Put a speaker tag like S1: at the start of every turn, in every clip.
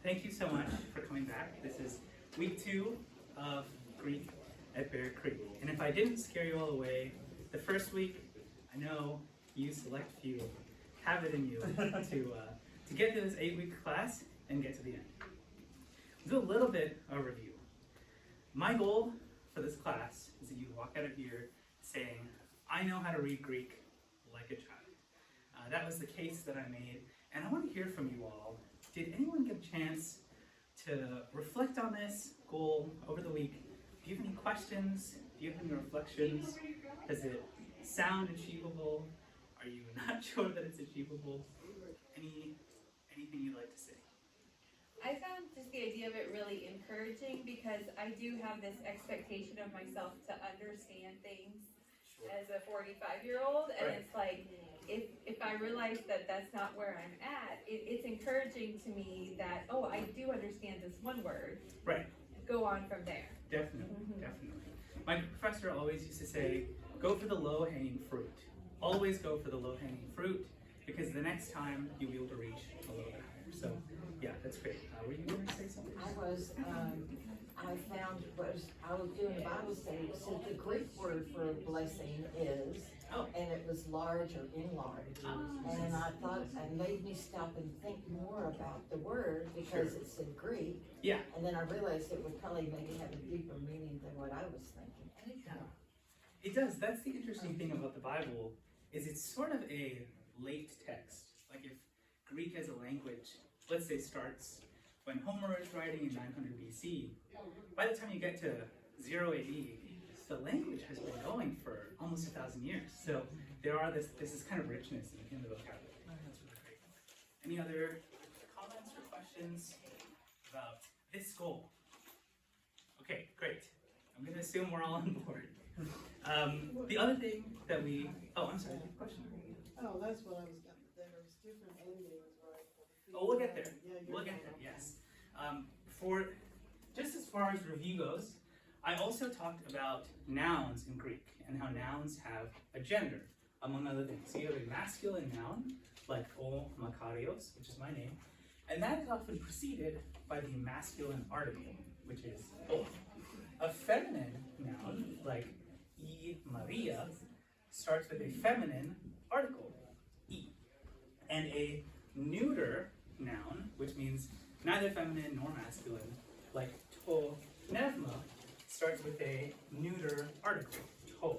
S1: Thank you so much for coming back. This is week 2 of Greek at Bear Creek. And if I didn't scare you all away, the first week, I know you select few have it in you to get through this 8-week class and get to the end. We'll do a little bit of review. My goal for this class is that you walk out of here saying, I know how to read Greek like a child. That was the case that I made, and I want to hear from you all. Did anyone get a chance to reflect on this goal over the week? Do you have any questions? Do you have any reflections? Does it sound achievable? Are you not sure that it's achievable? Anything you'd like to say?
S2: I found just the idea of it really encouraging because I do have this expectation of myself to understand things as a 45-year-old, and
S1: Right.
S2: it's like, if I realize that that's not where I'm at, it's encouraging to me that, oh, I do understand this one word.
S1: Right.
S2: Go on from there.
S1: Definitely, definitely. My professor always used to say, go for the low-hanging fruit. Always go for the low-hanging fruit, because the next time you'll be able to reach a little bit higher. So, yeah, that's great. Were you going to say something?
S3: I was doing a Bible study. It said the Greek word for blessing is, and it was large or enlarge. And I thought it made me stop and think more about the word because it's in Greek.
S1: Yeah.
S3: And then I realized it would probably maybe have a deeper meaning than what I was thinking.
S1: Yeah. It does. That's the interesting thing about the Bible, is it's sort of a late text. Like if Greek as a language, let's say, starts when Homer is writing in 900 BC, by the time you get to 0 AD, the language has been going for almost 1,000 years. So there are this is kind of richness in the vocabulary. That's really great. Any other comments or questions about this goal? Okay, great. I'm going to assume we're all on board. The other thing that I'm sorry, question?
S4: Oh, that's what I was going to, there's different endings, right?
S1: Oh, we'll get there.
S4: Yeah,
S1: We'll get there, yes. For just as far as review goes, I also talked about nouns in Greek and how nouns have a gender, among other things. So you have a masculine noun, like o Makarios, which is my name, and that is often preceded by the masculine article, which is o. A feminine noun, like I Maria, starts with a feminine article, I. And a neuter noun, which means neither feminine nor masculine, like to pneuma, starts with a neuter article, to.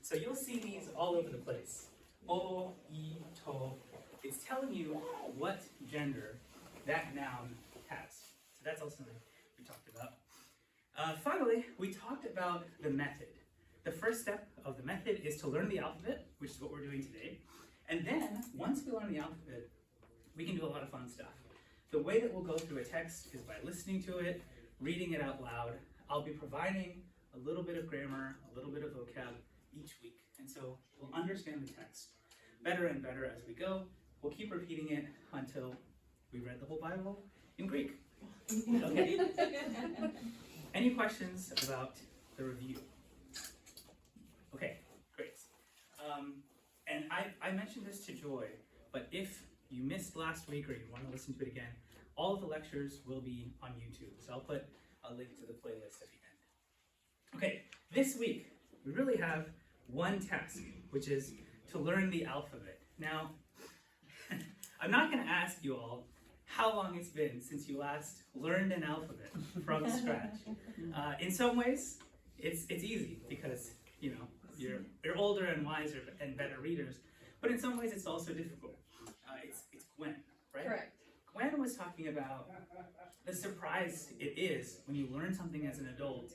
S1: So you'll see these all over the place. O, I, to. It's telling you what gender that noun has. So that's also something we talked about. Finally, we talked about the method. The first step of the method is to learn the alphabet, which is what we're doing today. And then, once we learn the alphabet, we can do a lot of fun stuff. The way that we'll go through a text is by listening to it, reading it out loud. I'll be providing a little bit of grammar, a little bit of vocab each week. And so we'll understand the text better and better as we go. We'll keep repeating it until we read the whole Bible in Greek. Okay? Any questions about the review? Okay, great. And I mentioned this to Joy, but if you missed last week or you want to listen to it again, all of the lectures will be on YouTube. So I'll put a link to the playlist at the end. Okay, this week we really have one task, which is to learn the alphabet. Now, I'm not going to ask you all how long it's been since you last learned an alphabet from scratch. In some ways, it's easy because you're older and wiser and better readers. But in some ways, it's also difficult. It's Gwen, right?
S2: Correct.
S1: Gwen was talking about the surprise it is when you learn something as an adult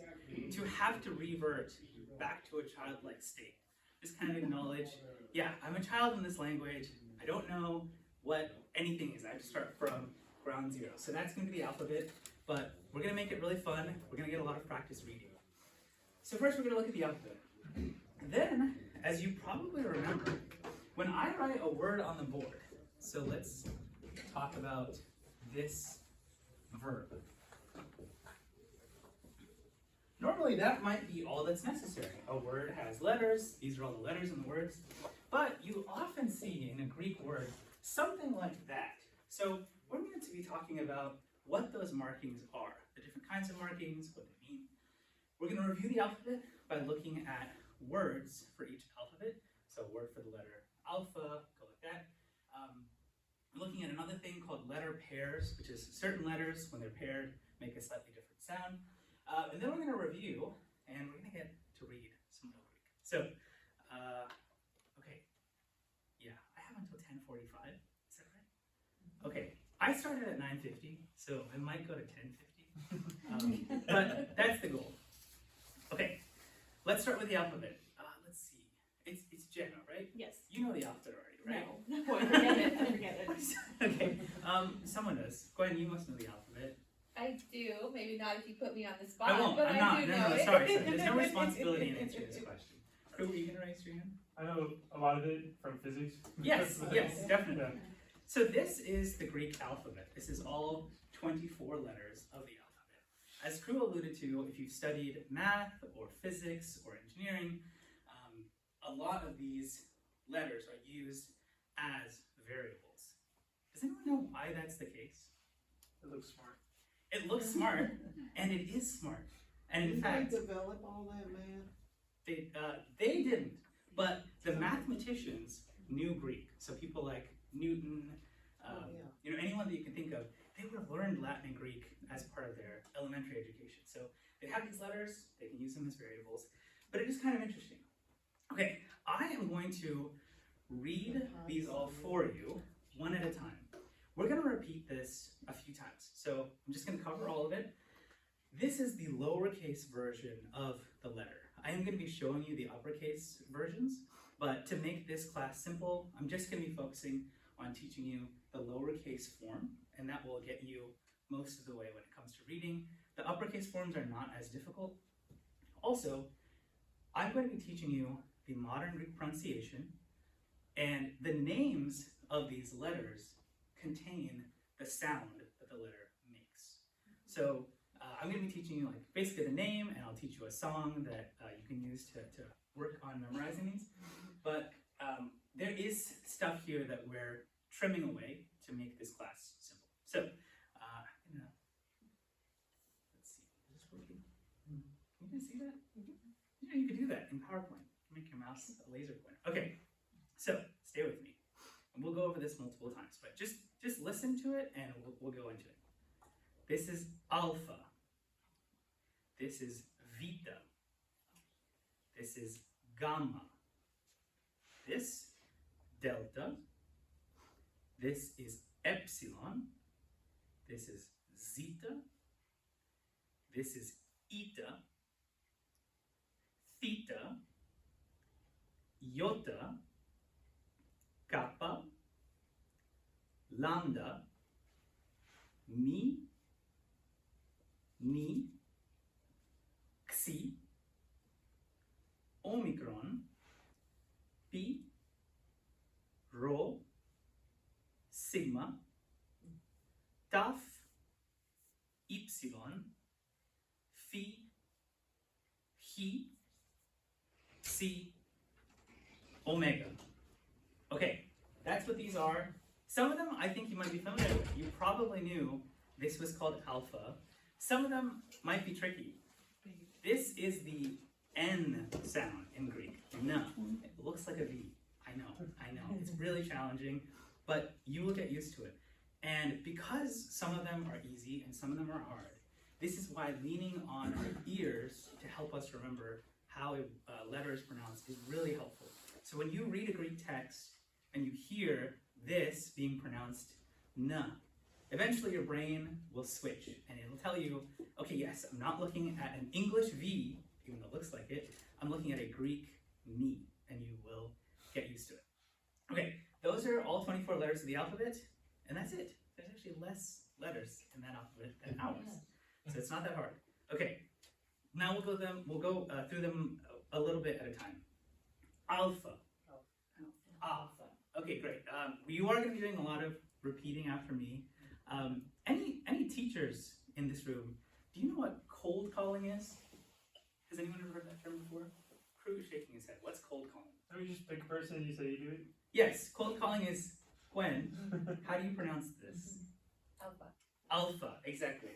S1: to have to revert back to a childlike state. Just kind of acknowledge, yeah, I'm a child in this language. I don't know what anything is. I have to start from ground zero. So that's going to be the alphabet, but we're going to make it really fun. We're going to get a lot of practice reading. So first we're going to look at the alphabet. Then, as you probably remember, when I write a word on the board, so let's talk about this verb. Normally that might be all that's necessary. A word has letters, these are all the letters in the words, but you often see in a Greek word something like that. So we're going to be talking about what those markings are, the different kinds of markings, what they mean. We're going to review the alphabet by looking at words for each alphabet. So a word for the letter alpha, go like that. We're looking at another thing called letter pairs, which is certain letters, when they're paired, make a slightly different sound. And then we're going to review, and we're going to get to read some Middle Greek. So, okay, yeah, I have until 10:45. Is that right? Okay, I started at 9:50, so I might go to 10:50, but that's the goal. Okay, let's start with the alphabet. Let's see. It's Jenna, right?
S2: Yes.
S1: You know the alphabet already, right?
S2: No. Forget it.
S1: Okay. Someone does. Gwen, you must know the alphabet.
S2: I do. Maybe not if you put me on the spot.
S1: I won't.
S2: But
S1: I'm
S2: I
S1: not.
S2: do
S1: No,
S2: know it.
S1: sorry. There's no responsibility in answering this question. Crew, are you gonna raise your hand?
S5: I know a lot of it from physics.
S1: Yes, definitely. So this is the Greek alphabet. This is all 24 letters of the alphabet. As Crew alluded to, if you've studied math or physics or engineering, a lot of these letters are used as variables. Does anyone know why that's the case?
S5: It looks smart.
S1: It looks smart, and it is smart. And in
S4: Did
S1: fact,
S4: they develop all that math?
S1: they didn't, but the mathematicians knew Greek. So people like Newton, you know, anyone that you can think of, they would have learned Latin and Greek as part of their elementary education. So they have these letters, they can use them as variables, but it is kind of interesting. Okay, I am going to read these all for you, one at a time. We're going to repeat this a few times. So I'm just going to cover all of it. This is the lowercase version of the letter. I am going to be showing you the uppercase versions, but to make this class simple, I'm just going to be focusing on teaching you the lowercase form, and that will get you most of the way when it comes to reading. The uppercase forms are not as difficult. Also, I'm going to be teaching you the modern Greek pronunciation, and the names of these letters contain the sound that the letter makes. So I'm going to be teaching you like basically the name, and I'll teach you a song that you can use to work on memorizing these. But there is stuff here that we're trimming away to make this class simple. So let's see, is this working? Can you guys see that? You know, you could do that in PowerPoint. Make your mouse a laser pointer. Okay, so stay with me. And we'll go over this multiple times, but just listen to it and we'll go into it. This is alpha. This is vita. This is gamma. This, delta. This is epsilon. This is zeta. This is eta. Theta. Iota. Kappa. Lambda. Mi. Ni. Xi. Omicron. Pi. Rho. Sigma. Tau. Epsilon. Phi. Chi. Psi. Omega. Okay, that's what these are. Some of them I think you might be familiar with. You probably knew this was called alpha. Some of them might be tricky. This is the N sound in Greek. No, it looks like a V. I know. It's really challenging, but you will get used to it. And because some of them are easy and some of them are hard, this is why leaning on our ears to help us remember how a letter is pronounced is really helpful. So when you read a Greek text and you hear this being pronounced na, eventually your brain will switch and it'll tell you, okay, yes, I'm not looking at an English V, even though it looks like it, I'm looking at a Greek ni, and you will get used to it. Okay, those are all 24 letters of the alphabet, and that's it. There's actually less letters in that alphabet than ours, so it's not that hard. Okay, now we'll go through them a little bit at a time. Alpha. Alpha. Okay, great. You are going to be doing a lot of repeating after me. Any teachers in this room, do you know what cold calling is? Has anyone ever heard that term before? Crew is shaking his head. What's cold calling?
S5: So you just pick a person and you say you do it?
S1: Yes, cold calling is Gwen. How do you pronounce this?
S2: Alpha.
S1: Alpha, exactly.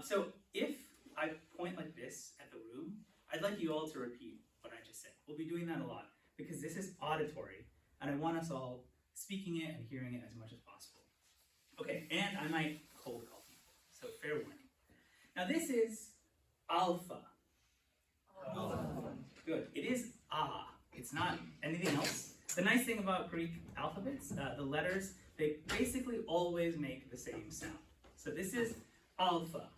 S1: So if I point like this at the room, I'd like you all to repeat what I just said. We'll be doing that a lot because this is auditory and I want us all speaking it and hearing it as much as possible. Okay, and I might cold call people, so fair warning. Now this is alpha. Good. It is ah. It's not anything else. The nice thing about Greek alphabets, the letters, they basically always make the same sound. So this is alpha.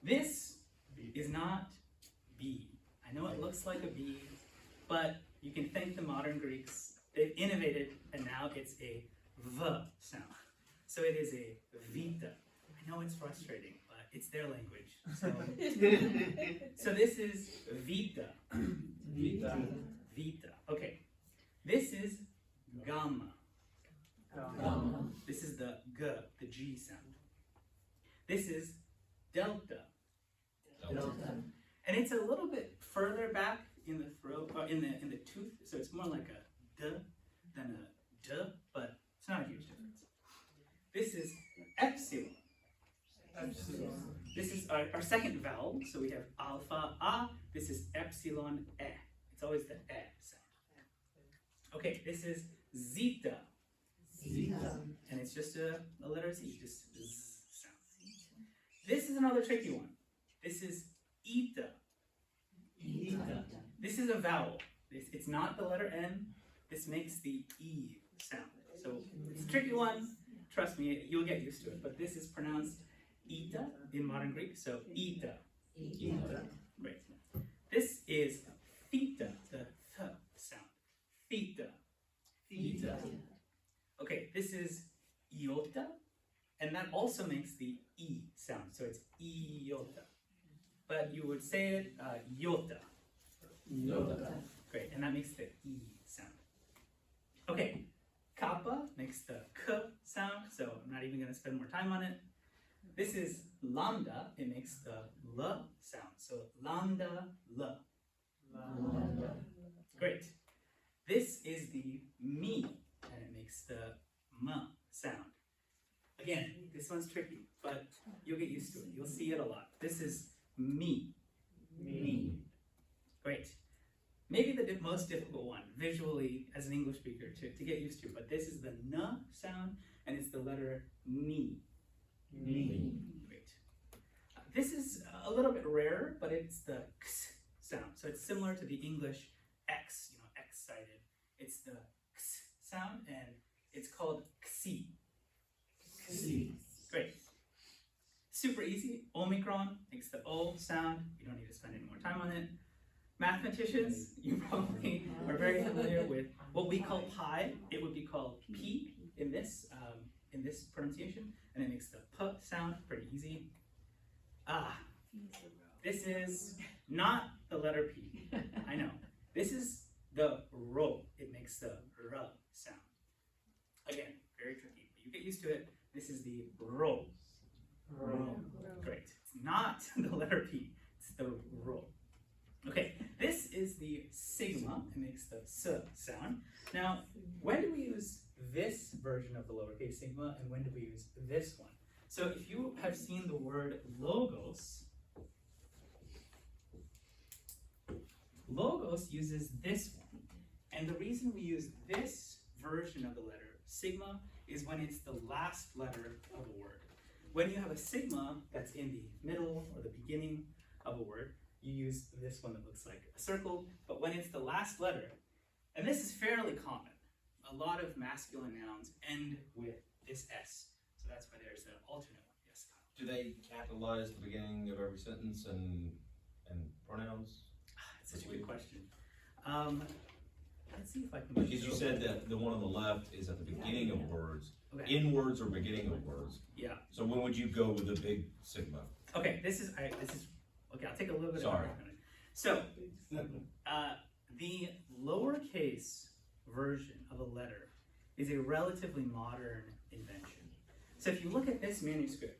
S1: This is not B. I know it looks like a B, but you can thank the modern Greeks. They've innovated, and now it's a V sound. So it is a vita. I know it's frustrating, but it's their language. So this is vita. Vita. Okay. This is gamma. This is the G, the G sound. This is delta. And it's a little bit further back in the throat, or in the tooth, so it's more like a D than a D, but it's not a huge difference. This is epsilon. This is our second vowel, so we have alpha A, this is epsilon E. It's always the E sound. Okay, this is zeta. And it's just a letter Z, just Z sound. This is another tricky one. This is eta. This is a vowel. It's not the letter N. This makes the E sound. So it's a tricky one. Trust me, you'll get used to it. But this is pronounced eta in modern Greek. So eta. Right. This is theta, the th sound. Theta. Okay, this is iota, and that also makes the E sound. So it's iota. But you would say it iota. Great, and that makes the E sound. Okay, kappa makes the K sound, so I'm not even going to spend more time on it. This is lambda, it makes the L sound, so lambda, L. Great. This is the mi, and it makes the M sound. Again, this one's tricky, but you'll get used to it. You'll see it a lot. This is me. Great. Maybe the most difficult one, visually, as an English speaker, to get used to, but this is the N sound, and it's the letter ni. Great. This is a little bit rarer, but it's the X sound. So it's similar to the English X, X-sided. It's the X sound, and it's called xi. Great. Super easy. Omicron makes the O sound. You don't need to spend any more time on it. Mathematicians, you probably are very familiar with what we call pi. It would be called P in this pronunciation, and it makes the P sound. Pretty easy. This is not the letter P. I know. This is the ro. It makes the R sound. Again, very tricky, but you get used to it. This is the ro. Great. It's not the letter P. It's the ro. Okay, this is the sigma. It makes the S sound. Now, when do we use this version of the lowercase sigma, and when do we use this one? So if you have seen the word logos, logos uses this one. And the reason we use this version of the letter sigma is when it's the last letter of a word. When you have a sigma that's in the middle or the beginning of a word, you use this one that looks like a circle, but when it's the last letter, and this is fairly common, a lot of masculine nouns end with this S, so that's why there's an alternate one. Yes, Kyle.
S6: Do they capitalize the beginning of every sentence and pronouns?
S1: It's such a good question. Let's see if I can.
S6: Because you said that the one on the left is at the beginning of words,
S1: Okay.
S6: in words or beginning of words.
S1: Yeah.
S6: So when would you go with the big sigma?
S1: Okay. This is okay. I'll take a little bit
S6: Sorry.
S1: of time. So, the lowercase version of a letter is a relatively modern invention. So if you look at this manuscript,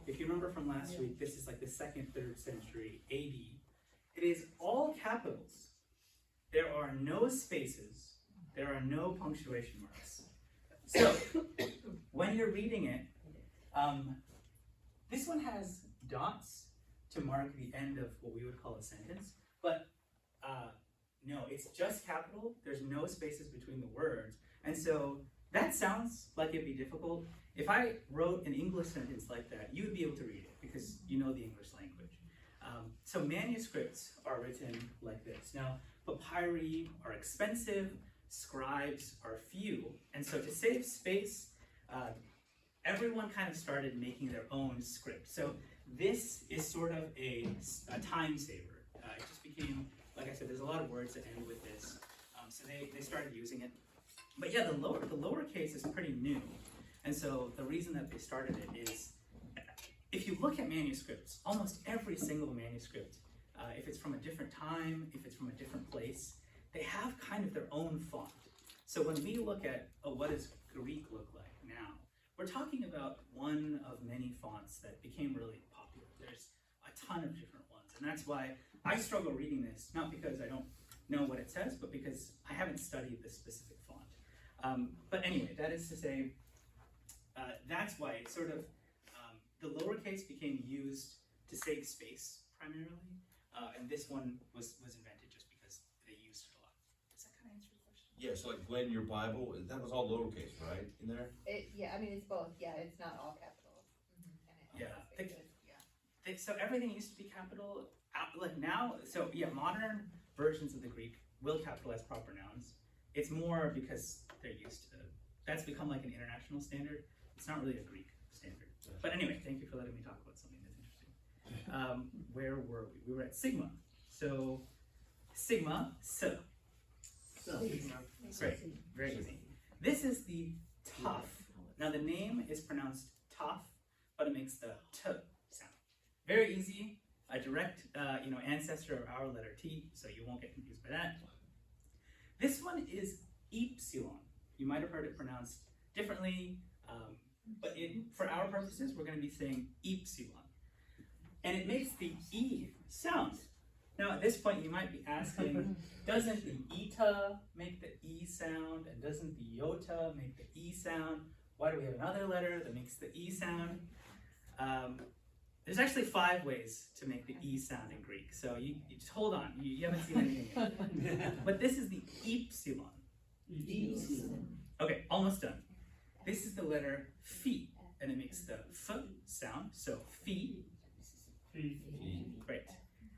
S1: if you remember from last week, this is like the 2nd, 3rd century AD. It is all capitals. There are no spaces. There are no punctuation marks. So, when you're reading it, this one has dots to mark the end of what we would call a sentence, but no, it's just capital. There's no spaces between the words, and so that sounds like it'd be difficult. If I wrote an English sentence like that, you would be able to read it because you know the English language. So manuscripts are written like this. Now, papyri are expensive, scribes are few, and so to save space, everyone kind of started making their own script. So this is sort of a time saver. It just became, like I said, there's a lot of words that end with this, so they started using it. But yeah, the lowercase is pretty new, and so the reason that they started it is, if you look at manuscripts, almost every single manuscript, if it's from a different time, if it's from a different place, they have kind of their own font. So when we look at, what does Greek look like now, we're talking about one of many fonts that became really popular. There's a ton of different ones, and that's why I struggle reading this, not because I don't know what it says, but because I haven't studied this specific font. But anyway, that is to say, that's why it sort of, the lowercase became used to save space primarily, and this one was invented just because they used it a lot. Does that kind of answer your question?
S6: Yeah, so like Gwen, your Bible, that was all lowercase, right, in there?
S2: Yeah, I mean, it's both, yeah, it's not all capital. And it
S1: Yeah.
S2: has spaces, yeah.
S1: So everything used to be capital, like now, so yeah, modern versions of the Greek will capitalize proper nouns. It's more because they're used to, that's become like an international standard. It's not really a Greek standard. But anyway, thank you for letting me talk about something that's interesting. Where were we? We were at sigma. So sigma, Great, very easy. This is the tough. Now the name is pronounced tough, but it makes the t sound. Very easy, a direct ancestor of our letter T, so you won't get confused by that. This one is epsilon. You might have heard it pronounced differently, but for our purposes, we're going to be saying epsilon. And it makes the E sound. Now at this point you might be asking, doesn't the eta make the E sound, and doesn't the iota make the E sound? Why do we have another letter that makes the E sound? There's actually 5 ways to make the E sound in Greek, so you just hold on, you haven't seen anything yet. But this is the epsilon. Okay, almost done. This is the letter phi, and it makes the F sound, so phi. Great.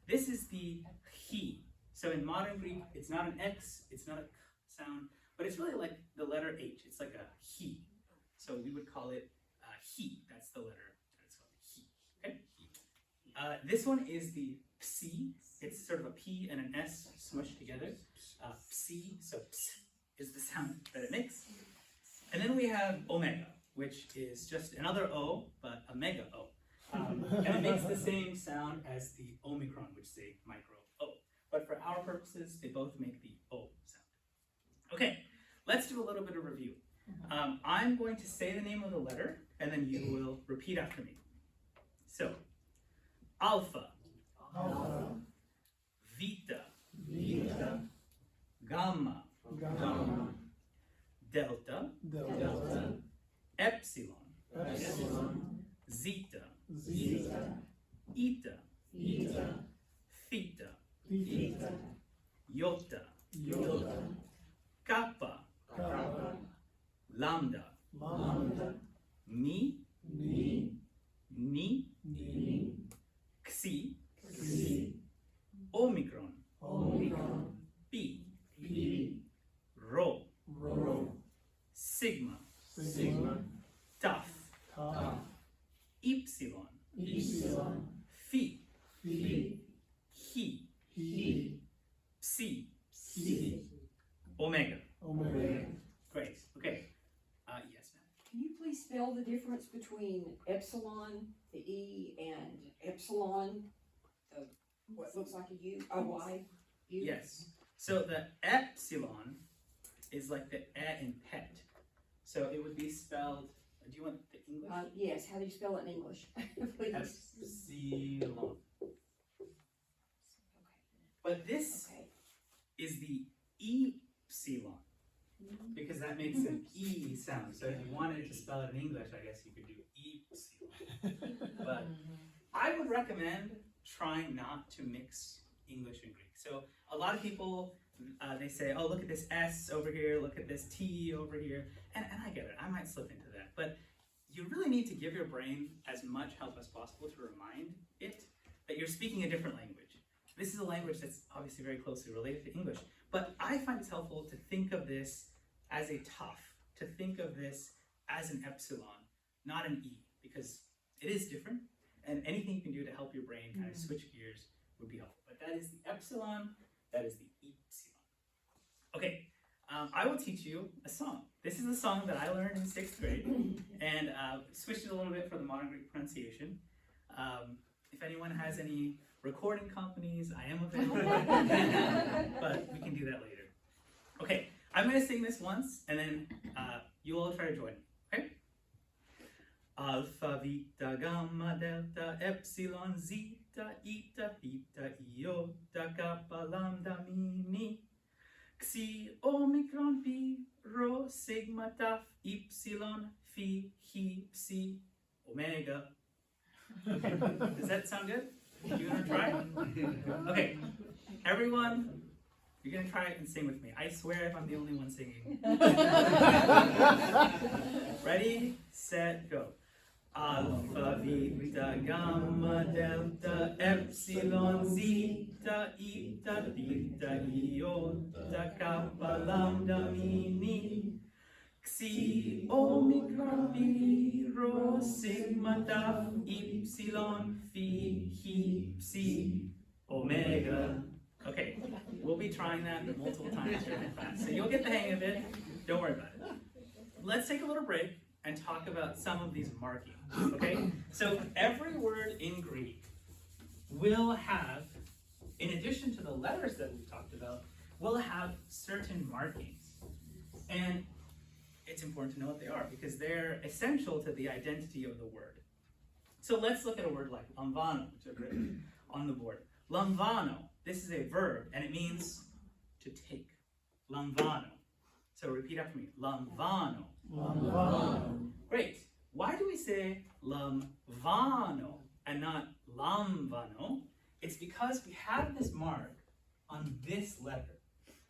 S1: This is the he. So in modern Greek, it's not an X, it's not a K sound, but it's really like the letter H. It's like a he. So we would call it he. That's the letter that it's called, he. Okay? This one is the psi. It's sort of a P and an S smushed together. Psi, so ps is the sound that it makes. And then we have omega, which is just another O, but a mega O. And it makes the same sound as the Omicron, which is a micro O. But for our purposes, they both make the O sound. Okay, let's do a little bit of review. I'm going to say the name of the letter, and then you will repeat after me. So, alpha, vita, gamma, delta, epsilon, zeta, eta, theta, iota, kappa, lambda, mi, xi, omicron, pi, rho, sigma, taf, epsilon, phi, he, psi, omega. Great. Okay. Yes, ma'am.
S7: Can you please spell the difference between epsilon, the E, and epsilon, what looks like a U, a Y? U?
S1: Yes. So the epsilon is like the e in pet. So it would be spelled. Do you want the English?
S7: Yes, how do you spell it in English? Please.
S1: Epsilon. But this
S7: Okay.
S1: is the epsilon. because that makes an E sound. So if you wanted to spell it in English, I guess you could do epsilon. But I would recommend trying not to mix English and Greek. So a lot of people, they say, oh, look at this S over here, look at this T over here. And I get it, I might slip into that. But you really need to give your brain as much help as possible to remind it that you're speaking a different language. This is a language that's obviously very closely related to English, but I find it's helpful to think of this as a tough, to think of this as an epsilon, not an E, because it is different, and anything you can do to help your brain kind of switch gears would be helpful. But that is the epsilon, that is the epsilon. Okay, I will teach you a song. This is a song that I learned in 6th grade, and switched it a little bit for the modern Greek pronunciation. If anyone has any recording companies, I am available, but we can do that later. Okay, I'm going to sing this once, and then you all try to join me, okay? Alpha, Vita, Gamma, Delta, Epsilon, Zeta, Eta, Theta, Iota, Kappa, Lambda, Mini, Xi, Omicron, Pi, Rho, Sigma, Tau, Epsilon, Phi, Chi, Psi, Omega. Okay, does that sound good? You wanna try? Okay, everyone, you're gonna try it and sing with me. I swear if I'm the only one singing. Ready, set, go. Alpha, Beta, Gamma, Delta, Epsilon, Zeta, Eta, Theta, Iota, Kappa, Lambda, Mini, Xi, Omicron, Pi, Rho, Sigma, Tau, Epsilon, Phi, Chi, Psi, Omega. Okay, we'll be trying that multiple times during the class, so you'll get the hang of it. Don't worry about it. Let's take a little break and talk about some of these markings, okay? So every word in Greek will have, in addition to the letters that we've talked about, will have certain markings. And it's important to know what they are because they're essential to the identity of the word. So let's look at a word like lambano, which I've written on the board. Lambano, this is a verb, and it means to take. Lambano. So repeat after me. Lambano. Lambano. Great. Why do we say lambano and not lamvano? It's because we have this mark on this letter.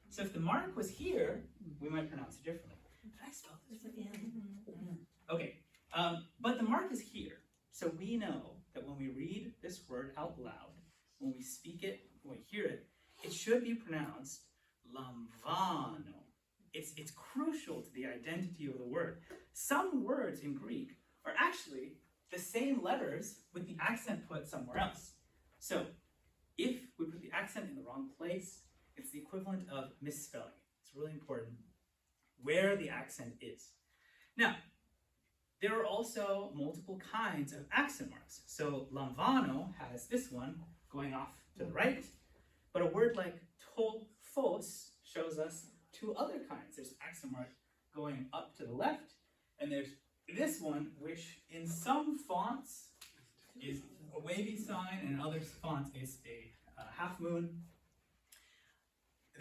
S1: So if the mark was here, we might pronounce it differently. Did I spell this again? Okay, but the mark is here. So we know that when we read this word out loud, when we speak it, when we hear it, it should be pronounced lamvano. It's crucial to the identity of the word. Some words in Greek are actually the same letters with the accent put somewhere else. So if we put the accent in the wrong place, it's the equivalent of misspelling it. It's really important where the accent is. Now, there are also multiple kinds of accent marks. So lamvano has this one going off to the right, but a word like tophos shows us two other kinds. There's an accent mark going up to the left, and there's this one, which in some fonts is a wavy sign, and in other fonts is a half moon.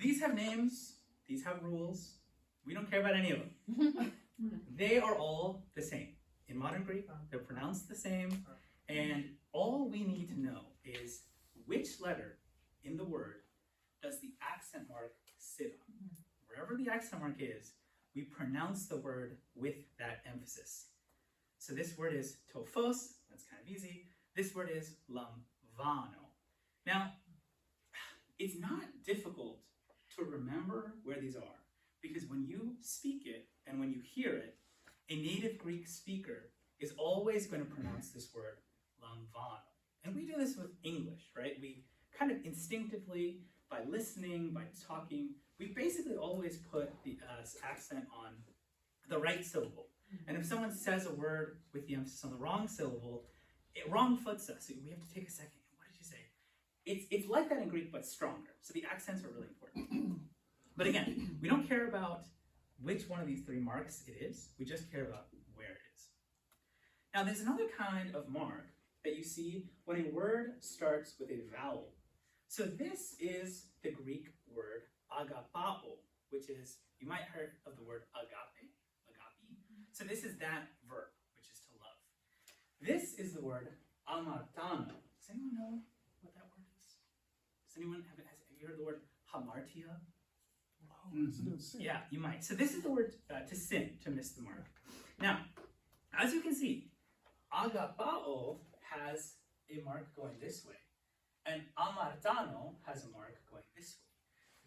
S1: These have names, these have rules. We don't care about any of them. They are all the same. In modern Greek, they're pronounced the same, and all we need to know is which letter in the word does the accent mark sit on. Wherever the accent mark is, we pronounce the word with that emphasis. So this word is tophos, that's kind of easy. This word is lamvano. Now, it's not difficult to remember where these are, because when you speak it and when you hear it, a native Greek speaker is always going to pronounce this word lamvano. And we do this with English, right? We kind of instinctively, by listening, by talking, we basically always put the accent on the right syllable. And if someone says a word with the emphasis on the wrong syllable, it wrong foots us. We have to take a second. What did you say? It's like that in Greek, but stronger. So the accents are really important. But again, we don't care about which one of these three marks it is. We just care about where it is. Now, there's another kind of mark that you see when a word starts with a vowel. So this is the Greek word agapao, which is You might have heard of the word agape. So this is that verb, which is to love. This is the word amartano. Does anyone know what that word is? Does anyone have you heard the word hamartia? Yeah, you might. So this is the word to sin, to miss the mark. Now, as you can see, agapao has a mark going this way, and amartano has a mark going this way.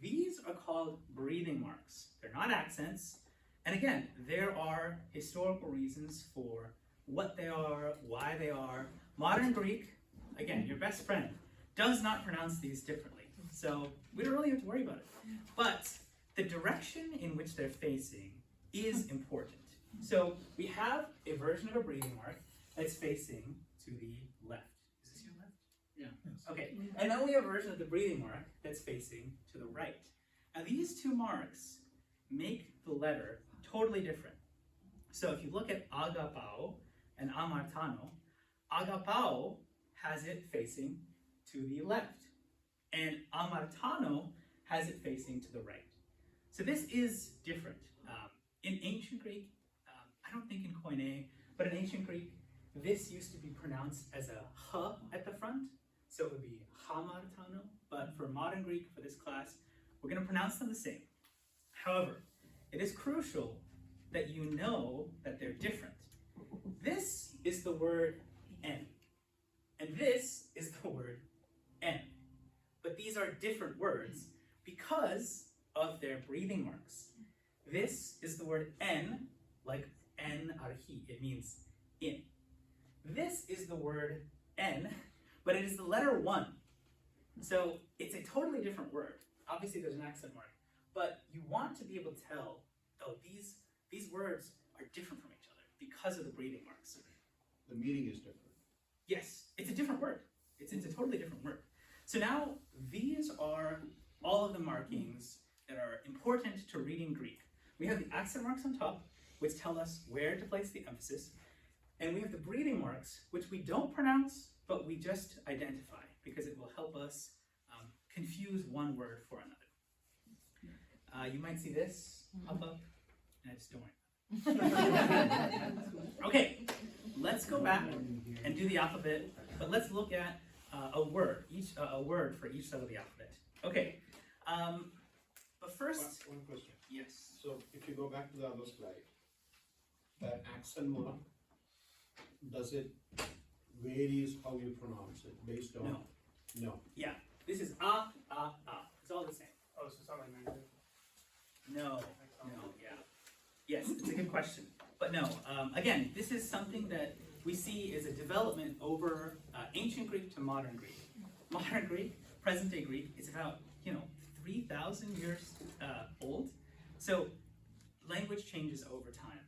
S1: These are called breathing marks. They're not accents. And again, there are historical reasons for what they are, why they are. Modern Greek, again, your best friend, does not pronounce these differently. So we don't really have to worry about it. But the direction in which they're facing is important. So we have a version of a breathing mark that's facing to the left. Is this your left?
S5: Yeah.
S1: Okay, and then we have a version of the breathing mark that's facing to the right. Now these two marks make the letter totally different. So if you look at agapao and amartano, agapao has it facing to the left, and amartano has it facing to the right. So this is different. In ancient Greek, I don't think in Koine, but in ancient Greek, this used to be pronounced as a h at the front, so it would be hamartano, but for modern Greek, for this class, we're going to pronounce them the same. However, it is crucial that you know that they're different. This is the word en, and this is the word en. But these are different words because of their breathing marks. This is the word en, like en arhi, it means in. This is the word en, but it is the letter 1. So it's a totally different word. Obviously there's an accent mark, but you want to be able to tell, oh, these words are different from each other because of the breathing marks.
S8: The meaning is different.
S1: Yes, it's a different word. It's a totally different word. So now these are all of the markings that are important to reading Greek. We have the accent marks on top, which tell us where to place the emphasis. And we have the breathing marks, which we don't pronounce, but we just identify because it will help us confuse one word for another. You might see this pop up, and I just don't worry. Okay, let's go back and do the alphabet, but let's look at a word for each side of the alphabet. Okay, but first,
S8: One question.
S1: yes.
S8: So if you go back to the other slide, that accent mark, does it varies how you pronounce it based on? No.
S1: Yeah, this is ah. It's all the same.
S5: Oh, so it's not like negative?
S1: No, yeah. Yes, it's a good question. But no, again, this is something that we see as a development over ancient Greek to modern Greek. Modern Greek, present day Greek, is about, 3,000 years old. So language changes over time.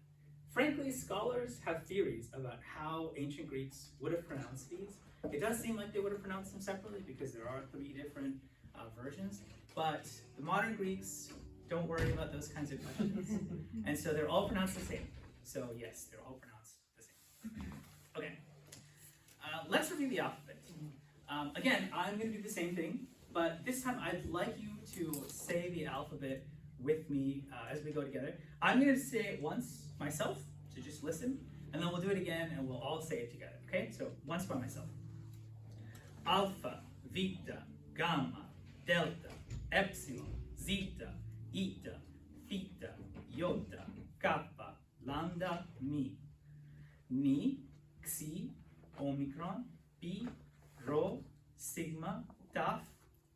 S1: Frankly, scholars have theories about how ancient Greeks would have pronounced these. It does seem like they would have pronounced them separately because there are 3 different versions, but the modern Greeks don't worry about those kinds of questions. And so they're all pronounced the same. So yes, they're all pronounced the same. Okay, let's review the alphabet. Again, I'm going to do the same thing, but this time I'd like you to say the alphabet with me as we go together. I'm going to say it once myself, so just listen, and then we'll do it again and we'll all say it together, okay? So once by myself. Alpha, Beta, Gamma, Delta, Epsilon, Zeta, Eta, Theta, Iota, Kappa, Lambda, Mi. Ni, Xi, Omicron, Pi, Rho, Sigma, Tau,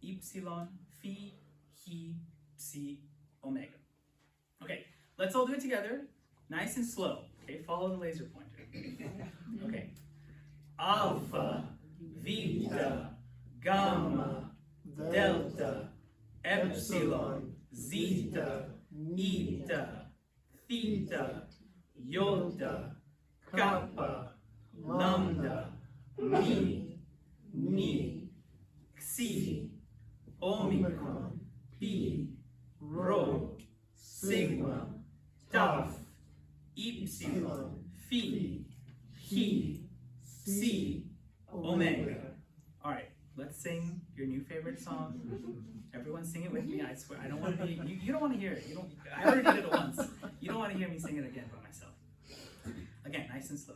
S1: Epsilon, Phi, Chi, Psi, Omega. Okay, let's all do it together, nice and slow. Okay, follow the laser pointer. Okay. Alpha, Beta, Gamma, Delta, Epsilon, Zeta, Eta, Theta, Iota, Kappa, Lambda, Mi, Xi, Omicron, Pi, Rho, Sigma, Tau, Epsilon, Phi, Chi, Psi, Omega. All right, let's let's sing your new favorite song. Everyone sing it with me. I swear, I don't want to be. You don't want to hear it. I already did it once. You don't want to hear me sing it again by myself. Again, nice and slow.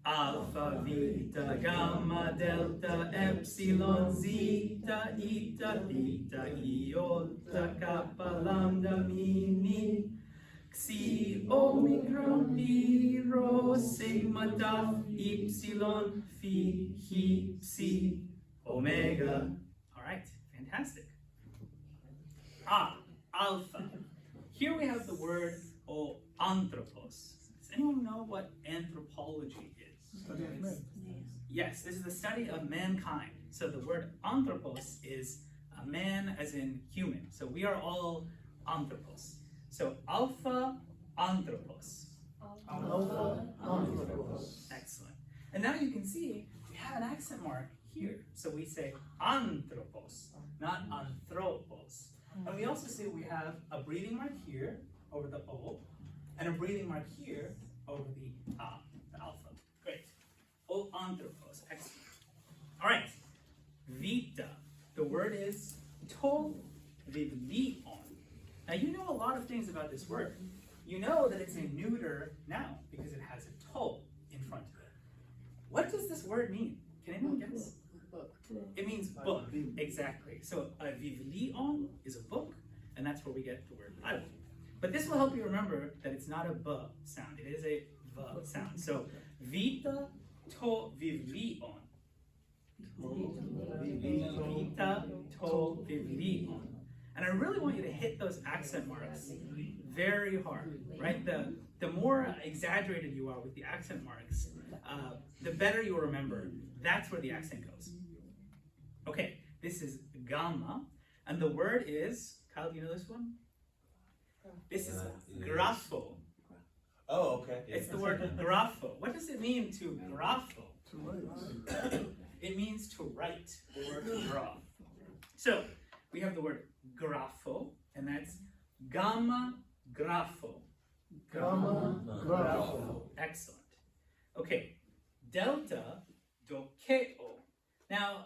S1: Alpha, beta, gamma, delta, epsilon, zeta, eta, theta, iota, kappa, lambda, mini, xi, omicron, pi, rho, sigma, tau, epsilon, phi, hi, psi, omega. All right, fantastic. Alpha. Here we have the word anthropos. Does anyone know what anthropology is? Yes, this is the study of mankind. So the word anthropos is a man as in human. So we are all anthropos. So alpha anthropos.
S4: Alpha anthropos.
S1: Excellent. And now you can see we have an accent mark here. So we say anthropos, not anthropos. And we also see we have a breathing mark here over the O, and a breathing mark here over the alpha. Great. O anthropos. Excellent. All right. Vita. The word is to vivlion. Now you know a lot of things about this word. You know that it's a neuter noun because it has a to in front of it. What does this word mean? Can anyone guess? It means book. Exactly. So a vivlion is a book, and that's where we get the word Bible. But this will help you remember that it's not a b sound. It is a v sound. So vita to vivlion. Vita to vivlion. And I really want you to hit those accent marks very hard, right? The more exaggerated you are with the accent marks, the better you'll remember. That's where the accent goes. Okay, this is gamma, and the word is, Kyle, do you know this one? This is grapho.
S6: Oh, okay.
S1: It's the word grapho. What does it mean to grapho?
S4: To write.
S1: It means to write or draw. So we have the word grapho, and that's gamma grapho.
S4: Gamma grapho.
S1: Excellent. Okay, delta dokeo. Now,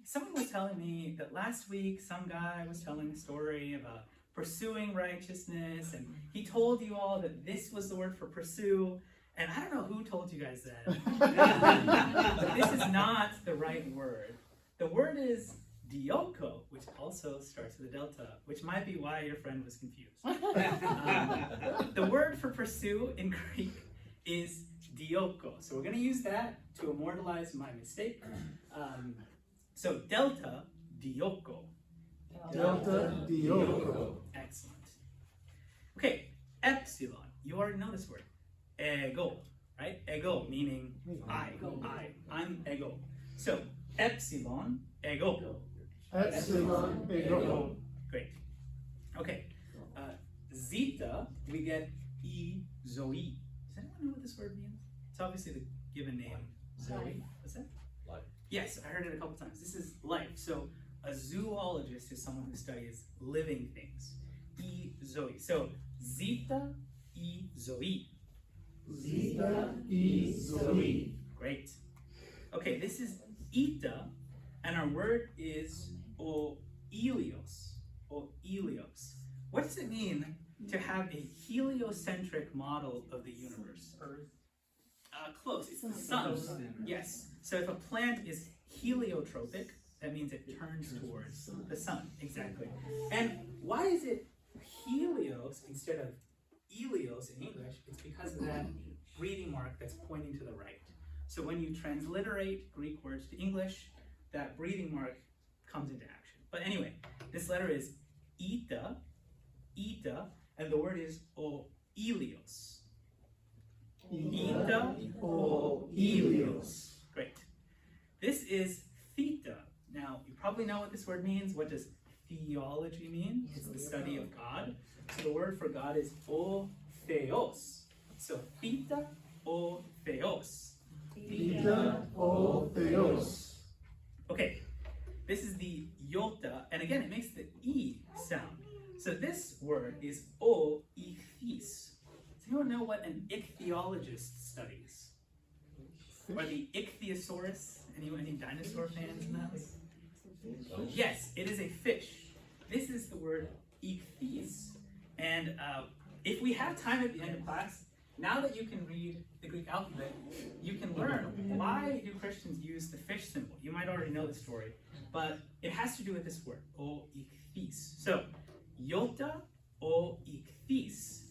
S1: someone was telling me that last week some guy was telling a story about pursuing righteousness, and he told you all that this was the word for pursue, and I don't know who told you guys that. But this is not the right word. The word is dioko, which also starts with a delta, which might be why your friend was confused. The word for pursue in Greek is dioko. So we're going to use that to immortalize my mistake. So delta, dioko.
S4: Delta dioko.
S1: Excellent. Okay, epsilon. You already know this word. Ego, right? Ego, meaning I. I'm ego. So epsilon, ego.
S4: Epsilon ego.
S1: Great. Okay. Zeta, we get zoe. Does anyone know what this word means? It's obviously the given name. Zoe. What's that?
S6: Life.
S1: Yes, I heard it a couple times. This is life. So a zoologist is someone who studies living things. Zoe. So zeta, zoe.
S4: Zeta zoe.
S1: Great. Okay, this is eta, and our word is oelios. Oelios. What does it mean to have a heliocentric model of the universe? Close. It's the sun. Yes. So if a plant is heliotropic, that means it turns towards the sun. Exactly. And why is it helios instead of elios in English? It's because of that breathing mark that's pointing to the right. So when you transliterate Greek words to English, that breathing mark comes into action. But anyway, this letter is eta, and the word is oelios. Eta, oelios. Great. This is theta. Now, you probably know what this word means. What does theology mean? It's the study of God. So the word for God is theos. So theta, theos.
S4: Theta theos.
S1: Okay, this is the iota, and again, it makes the E sound. So this word is oichthys. Does anyone know what an ichthyologist studies? Or the ichthyosaurus? Any dinosaur fans in the house? Yes, it is a fish. This is the word ichthys. And if we have time at the end of class, now that you can read the Greek alphabet, you can learn why do Christians use the fish symbol. You might already know the story, but it has to do with this word, o ichthys. So, iota o ichthys.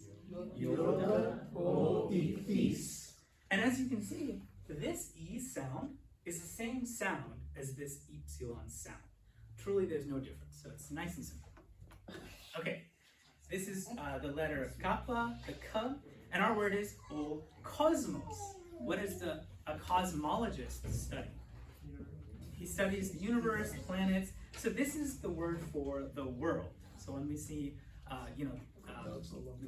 S8: Iota o ichthys.
S1: And as you can see, this E sound is the same sound as this epsilon sound. Truly, there's no difference, so it's nice and simple. Okay, this is the letter kappa, the K, and our word is o cosmos. What does a cosmologist study? He studies the universe, the planets. So this is the word for the world. So when we see,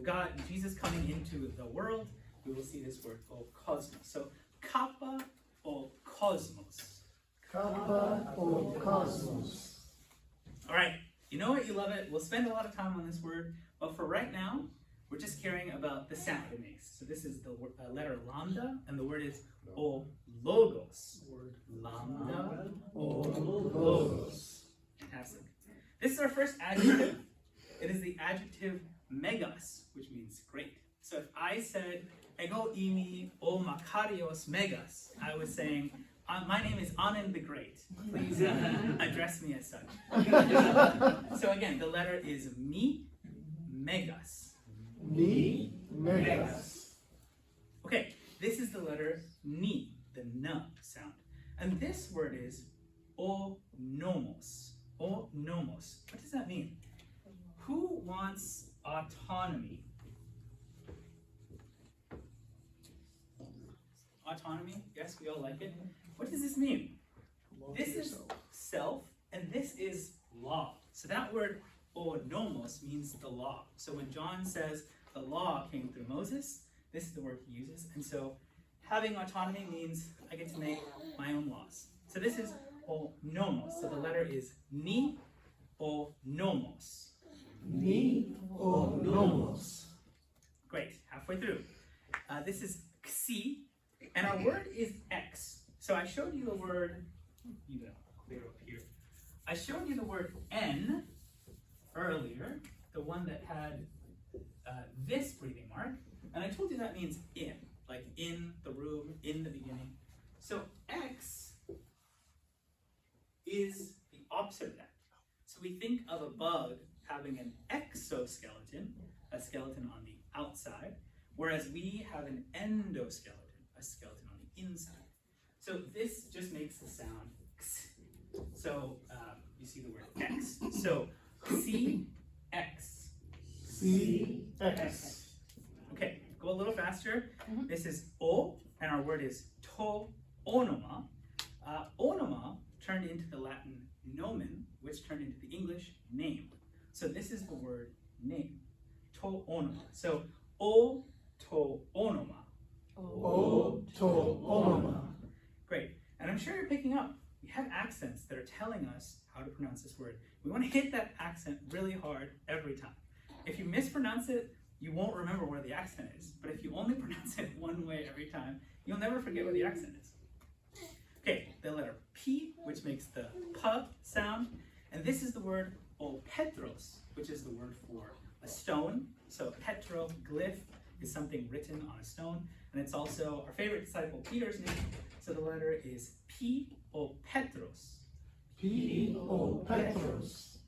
S1: God, Jesus coming into the world, we will see this word o cosmos. So kappa o cosmos.
S8: Kappa o cosmos.
S1: All right, you know it, you love it. We'll spend a lot of time on this word, but for right now, we're just caring about the sound it makes. So this is the letter lambda, and the word is o logos. Lambda o logos. Fantastic. This is our first adjective. It is the adjective megas, which means great. So if I said ego imi o makarios megas, I was saying, my name is Anand the Great. Please address me as such. So again, the letter is mi, megas.
S8: Mi megas.
S1: Okay, this is the letter ni, the n sound. And this word is onomos. Onomos. What does that mean? Who wants autonomy? Autonomy? Yes, we all like it. What does this mean? This is self, and this is law. So that word onomos means the law. So when John says the law came through Moses, this is the word he uses. And so having autonomy means I get to make my own laws. So this is onomos. So the letter is ni onomos.
S8: Ni onomos.
S1: Great, halfway through. This is xi, and our word is x. So I showed you the word, clear up here. I showed you the word n earlier, the one that had this breathing mark, and I told you that means in, like in the room, in the beginning. So x is the opposite of that. So we think of a bug having an exoskeleton, a skeleton on the outside, whereas we have an endoskeleton, a skeleton on the inside. So this just makes the sound x. So you see the word x. So CX.
S8: CX.
S1: Okay, go a little faster. This is O, and our word is to onoma. Onoma turned into the Latin nomen, which turned into the English name. So this is the word name. To onoma. So O to onoma.
S8: O to onoma.
S1: Great. And I'm sure you're picking up. We have accents that are telling us how to pronounce this word. We want to hit that accent really hard every time. If you mispronounce it, you won't remember where the accent is. But if you only pronounce it one way every time, you'll never forget where the accent is. Okay, the letter P, which makes the P sound. And this is the word Petros, which is the word for a stone. So petroglyph is something written on a stone. And it's also our favorite disciple Peter's name. So the letter is P o Petros.
S8: P o Petros.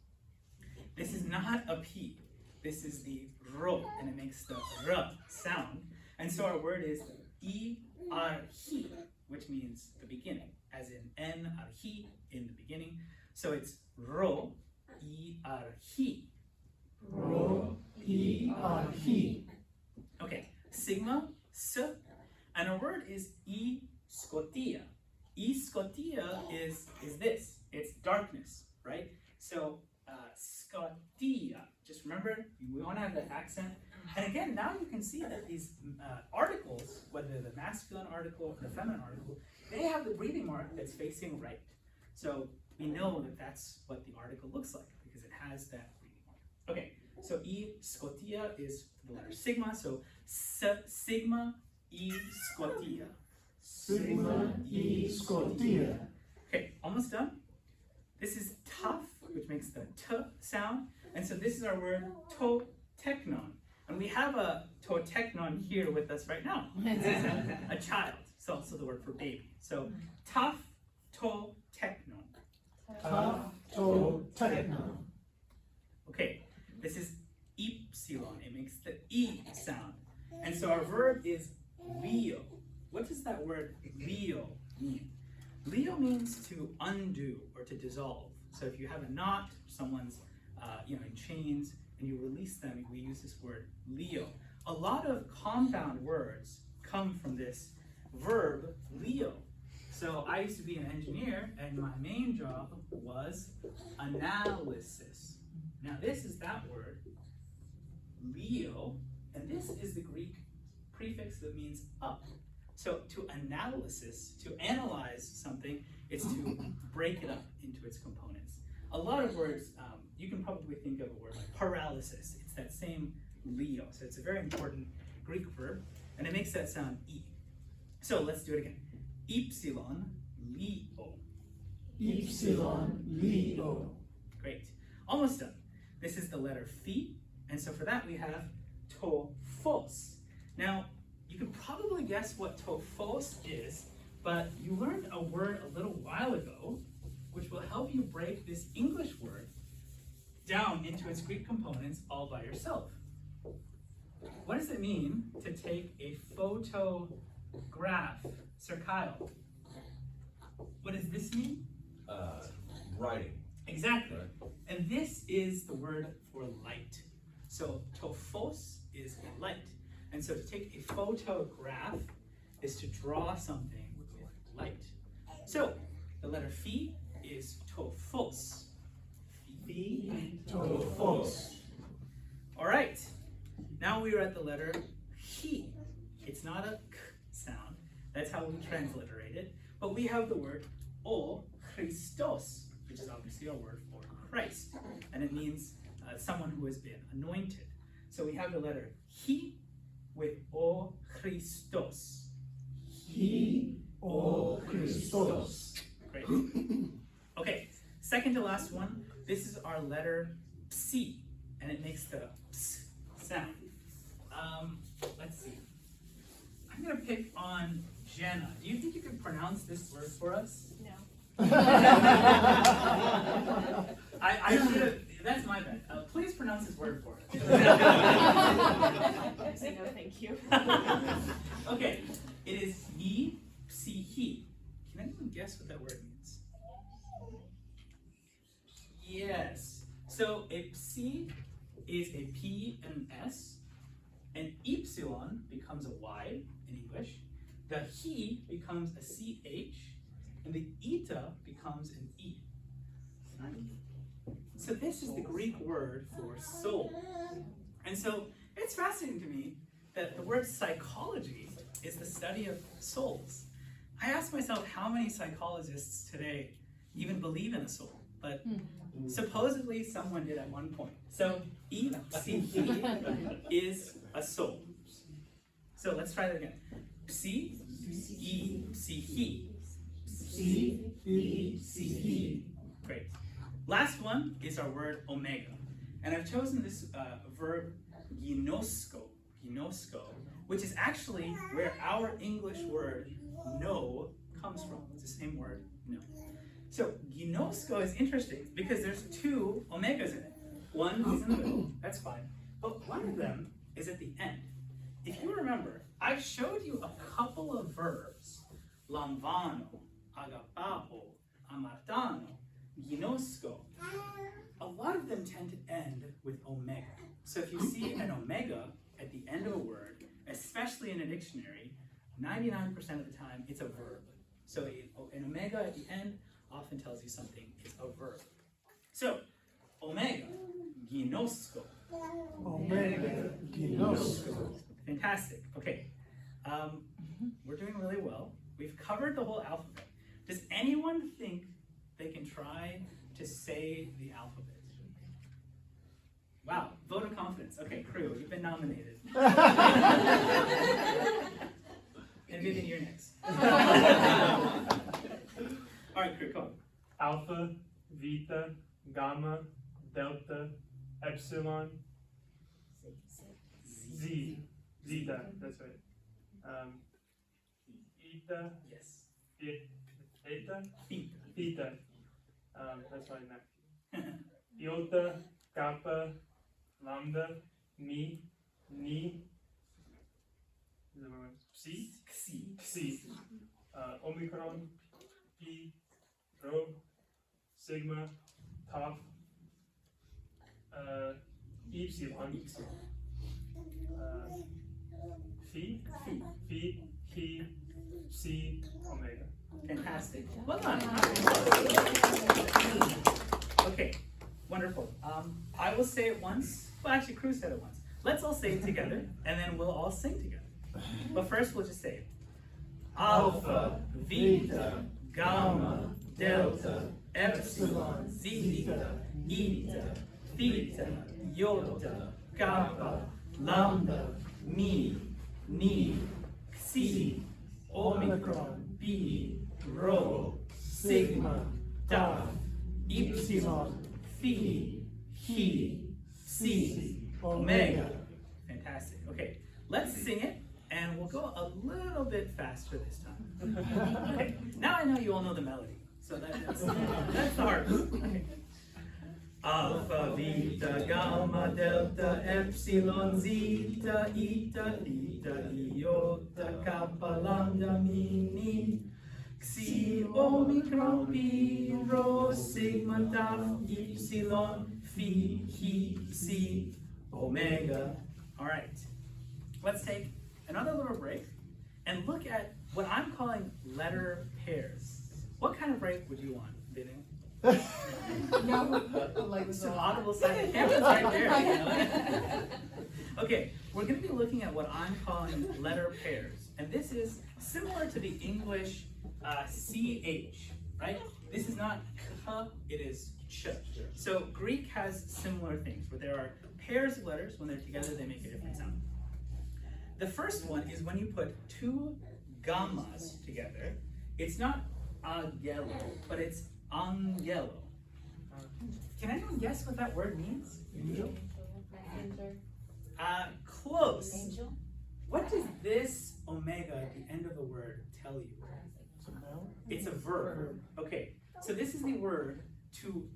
S1: This is not a P. This is the ro, and it makes the r sound. And so our word is archi, which means the beginning, as in en archi, in the beginning. So it's ro, archi.
S8: Ro, archi.
S1: Okay, sigma, s, and our word is scotia. Scotia is this. It's darkness, right? So scotia. Just remember, we want to have that accent. And again, now you can see that these articles, whether the masculine article or the feminine article, they have the breathing mark that's facing right. So we know that that's what the article looks like because it has that breathing mark. Okay, so scotia is the letter sigma. So sigma, scotia.
S5: Sigma E Scotia.
S1: Okay, almost done. This is tough, which makes the t sound. And so this is our word to technon. And we have a to technon here with us right now. This is a child. It's also the word for baby. So tough to technon.
S5: Ta to techno.
S1: Okay, this is epsilon. It makes the E sound. And so our verb is leo. What does that word leo mean? Leo means to undo or to dissolve. So if you have a knot, someone's in chains, and you release them, we use this word leo. A lot of compound words come from this verb leo. So I used to be an engineer, and my main job was analysis. Now this is that word, leo, and this is the Greek prefix that means up. So to analysis, to analyze something, is to break it up into its components. A lot of words, you can probably think of a word like paralysis. It's that same leo. So it's a very important Greek verb, and it makes that sound E. So let's do it again. Epsilon leo.
S5: Epsilon Leo.
S1: Great. Almost done. This is the letter phi, and so for that we have to phos. Now, you can probably guess what to phos is, but you learned a word a little while ago, which will help you break this English word down into its Greek components all by yourself. What does it mean to take a photograph? Sir Kyle, what does this mean?
S6: Writing.
S1: Exactly.
S6: Right.
S1: And this is the word for light. So to phos is a light. And so to take a photograph is to draw something with light. So the letter phi is to phos. Phi
S5: To phos.
S1: All right. Now we are at the letter he. It's not a k sound. That's how we transliterate it. But we have the word o Christos, which is obviously a word for Christ. And it means someone who has been anointed. So we have the letter he with o Christos.
S5: He o Christos.
S1: Great. Okay, second to last one. This is our letter psi, and it makes the ps sound. Let's see. I'm gonna pick on Jenna. Do you think you could pronounce this word for us?
S2: No.
S1: I should have. That's my bad. Please pronounce this word for us.
S2: No, thank you.
S1: Okay, it is ye psihi. Can anyone guess what that word means? Yes. So a psi is a P and an S, and epsilon becomes a Y in English. The he becomes a CH, and the eta becomes an E. So this is the Greek word for soul. And so it's fascinating to me that the word psychology is the study of souls. I ask myself how many psychologists today even believe in a soul, but supposedly someone did at one point. So E is a soul. So let's try that again. Psi, E, psihi.
S5: C E C E.
S1: Great. Last one is our word omega. And I've chosen this verb ginosko, which is actually where our English word know comes from. It's the same word, no. So ginosko is interesting because there's two omegas in it. One is in the middle, that's fine. But one of them is at the end. If you remember, I showed you a couple of verbs, lamvano, agapao, amartano, ginosko. A lot of them tend to end with omega. So if you see an omega at the end of a word, especially in a dictionary, 99% of the time it's a verb. So an omega at the end often tells you something is a verb. So omega, ginosko.
S5: Omega Ginosko.
S1: Fantastic. Okay. We're doing really well. We've covered the whole alphabet. Does anyone think they can try to say the alphabet? Wow, vote of confidence. Okay, crew, you've been nominated. And Vivian, you're next. All right, Kurt, go on.
S9: Alpha, Beta, Gamma, Delta, Epsilon, Zeta, that's right. Eta,
S1: Yes.
S9: Theta,
S1: Feet.
S9: Theta, that's my neck. Iota, Kappa, Lambda, Mi, Ni, Psi, Xi, Omicron, Pi, Rho, Sigma, Tau, Epsilon, Phi, Chi, Psi, Omega.
S1: Fantastic. Well done. Okay, wonderful. I will say it once. Well, actually, Cruz said it once. Let's all say it together, and then we'll all sing together. But first, we'll just say it. Alpha, Beta, Gamma, Delta, Epsilon, Zeta, Eta, Theta, Iota, Kappa, Lambda, Mi, Ni, Xi, Omicron, Pi, Rho, Sigma, Tau, Epsilon, Phi, Chi, Psi, Omega. Fantastic. Okay, let's sing it, and we'll go a little bit faster this time. Okay, now I know you all know the melody, so that's the hard part. Okay. Alpha, Beta, Gamma, Delta, Epsilon, Zeta, Eta, Theta, Iota, Kappa, Lambda, Mi, Ni, Xi, Omicron, Pi, Rho, Sigma, Tau, Epsilon, Phi, Chi, Psi, Omega. All right, let's take another little break and look at what I'm calling letter pairs. What kind of break would you want, Vivian? Some audible side cameras right there. You know? Okay, we're going to be looking at what I'm calling letter pairs, and this is similar to the English CH, right? This is not k, it is ch. So Greek has similar things, where there are pairs of letters. When they're together, they make a different sound. The first one is when you put two gammas together. It's not agelo, but it's angelo. Can anyone guess what that word means?
S2: Messenger.
S1: Close.
S3: Angel?
S1: What does this omega at the end of the word tell you? It's a verb. Okay, so this is the word to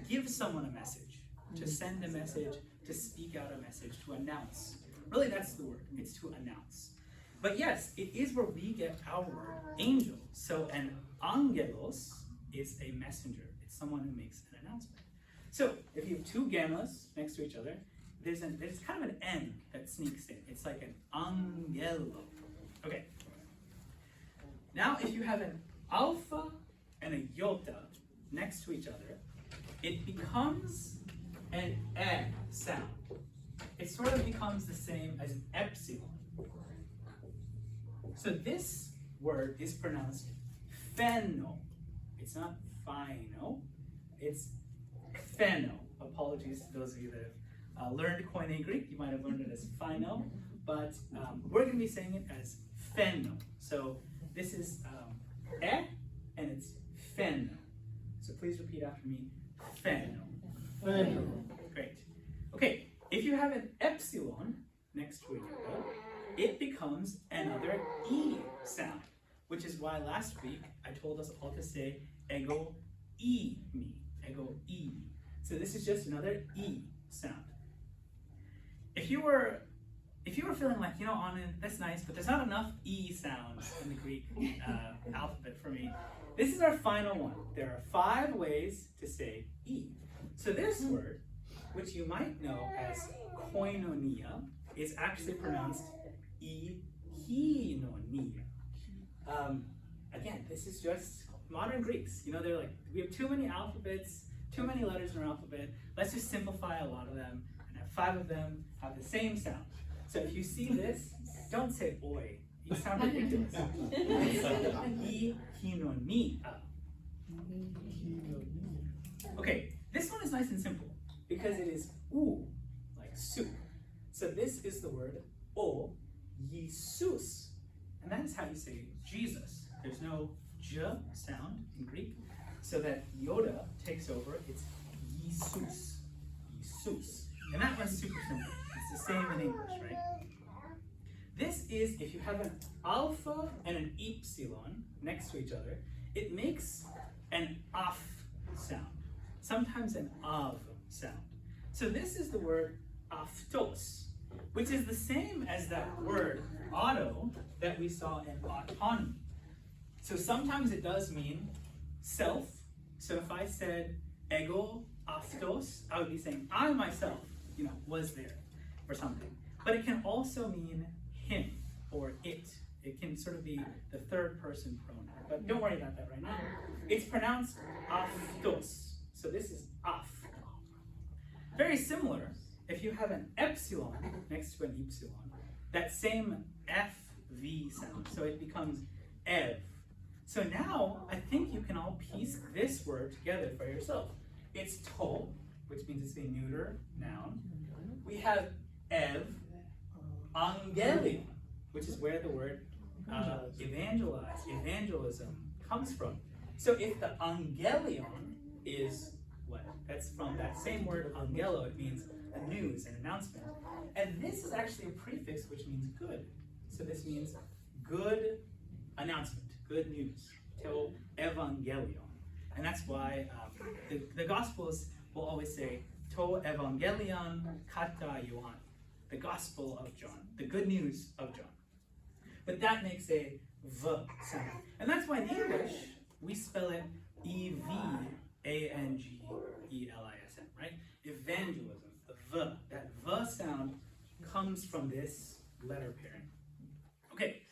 S1: give someone a message, to send a message, to speak out a message, to announce. Really, that's the word. It's to announce. But yes, it is where we get our word, angel. So an angelos is a messenger. It's someone who makes an announcement. So if you have two gammas next to each other, there's kind of an N that sneaks in. It's like an angelo. Okay. Now if you have an alpha and a iota next to each other, it becomes an E sound. It sort of becomes the same as an epsilon. So this word is pronounced pheno. It's not phino, it's pheno. Apologies to those of you that have learned Koine Greek. You might have learned it as phino, but we're going to be saying it as pheno. So this is E, and it's pheno. So please repeat after me, pheno.
S5: Pheno.
S1: Great. Okay, if you have an epsilon next to a iota, it becomes another E sound, which is why last week I told us all to say ego E me, ego E me. So this is just another E sound. If you were feeling like, you know, Anand, that's nice, but there's not enough E sounds in the Greek alphabet for me, this is our final one. There are 5 ways to say E. So this word, which you might know as koinonia, is actually pronounced E-hinonia. Again, this is just modern Greeks. You know, they're like, we have too many alphabets, too many letters in our alphabet. Let's just simplify a lot of them and have 5 of them have the same sound. So if you see this, don't say oi. You sound ridiculous. E-hinonia. Okay, this one is nice and simple because it is u, like soup. So this is the word o, Jesus. and that is how you say Jesus. There's no j sound in Greek, so that Yoda takes over, it's Jesus, Jesus. And that one's super simple. It's the same in English, right? This is, if you have an alpha and an epsilon next to each other, it makes an af sound, sometimes an av sound. So this is the word aftos, which is the same as that word auto that we saw in autonomy. So sometimes it does mean self. So if I said ego aftos, I would be saying I myself, was there or something. But it can also mean him or it. It can sort of be the third person pronoun. But don't worry about that right now. It's pronounced aftos. So this is af. Very similar, if you have an epsilon next to an epsilon, that same FV sound, so it becomes ev. So now, I think you can all piece this word together for yourself. It's to, which means it's a neuter noun. We have ev, angelion, which is where the word evangelism comes from. So if the angelion is what? That's from that same word angelo, it means a news, an announcement. And this is actually a prefix which means good. So this means good announcement, good news, to evangelion. And that's why the Gospels will always say, to evangelion kata Johann, the Gospel of John, the good news of John. But that makes a v sound. And that's why in English, we spell it evangelism, right? Evangelism, the v, that v sound comes from this letter pairing. Okay,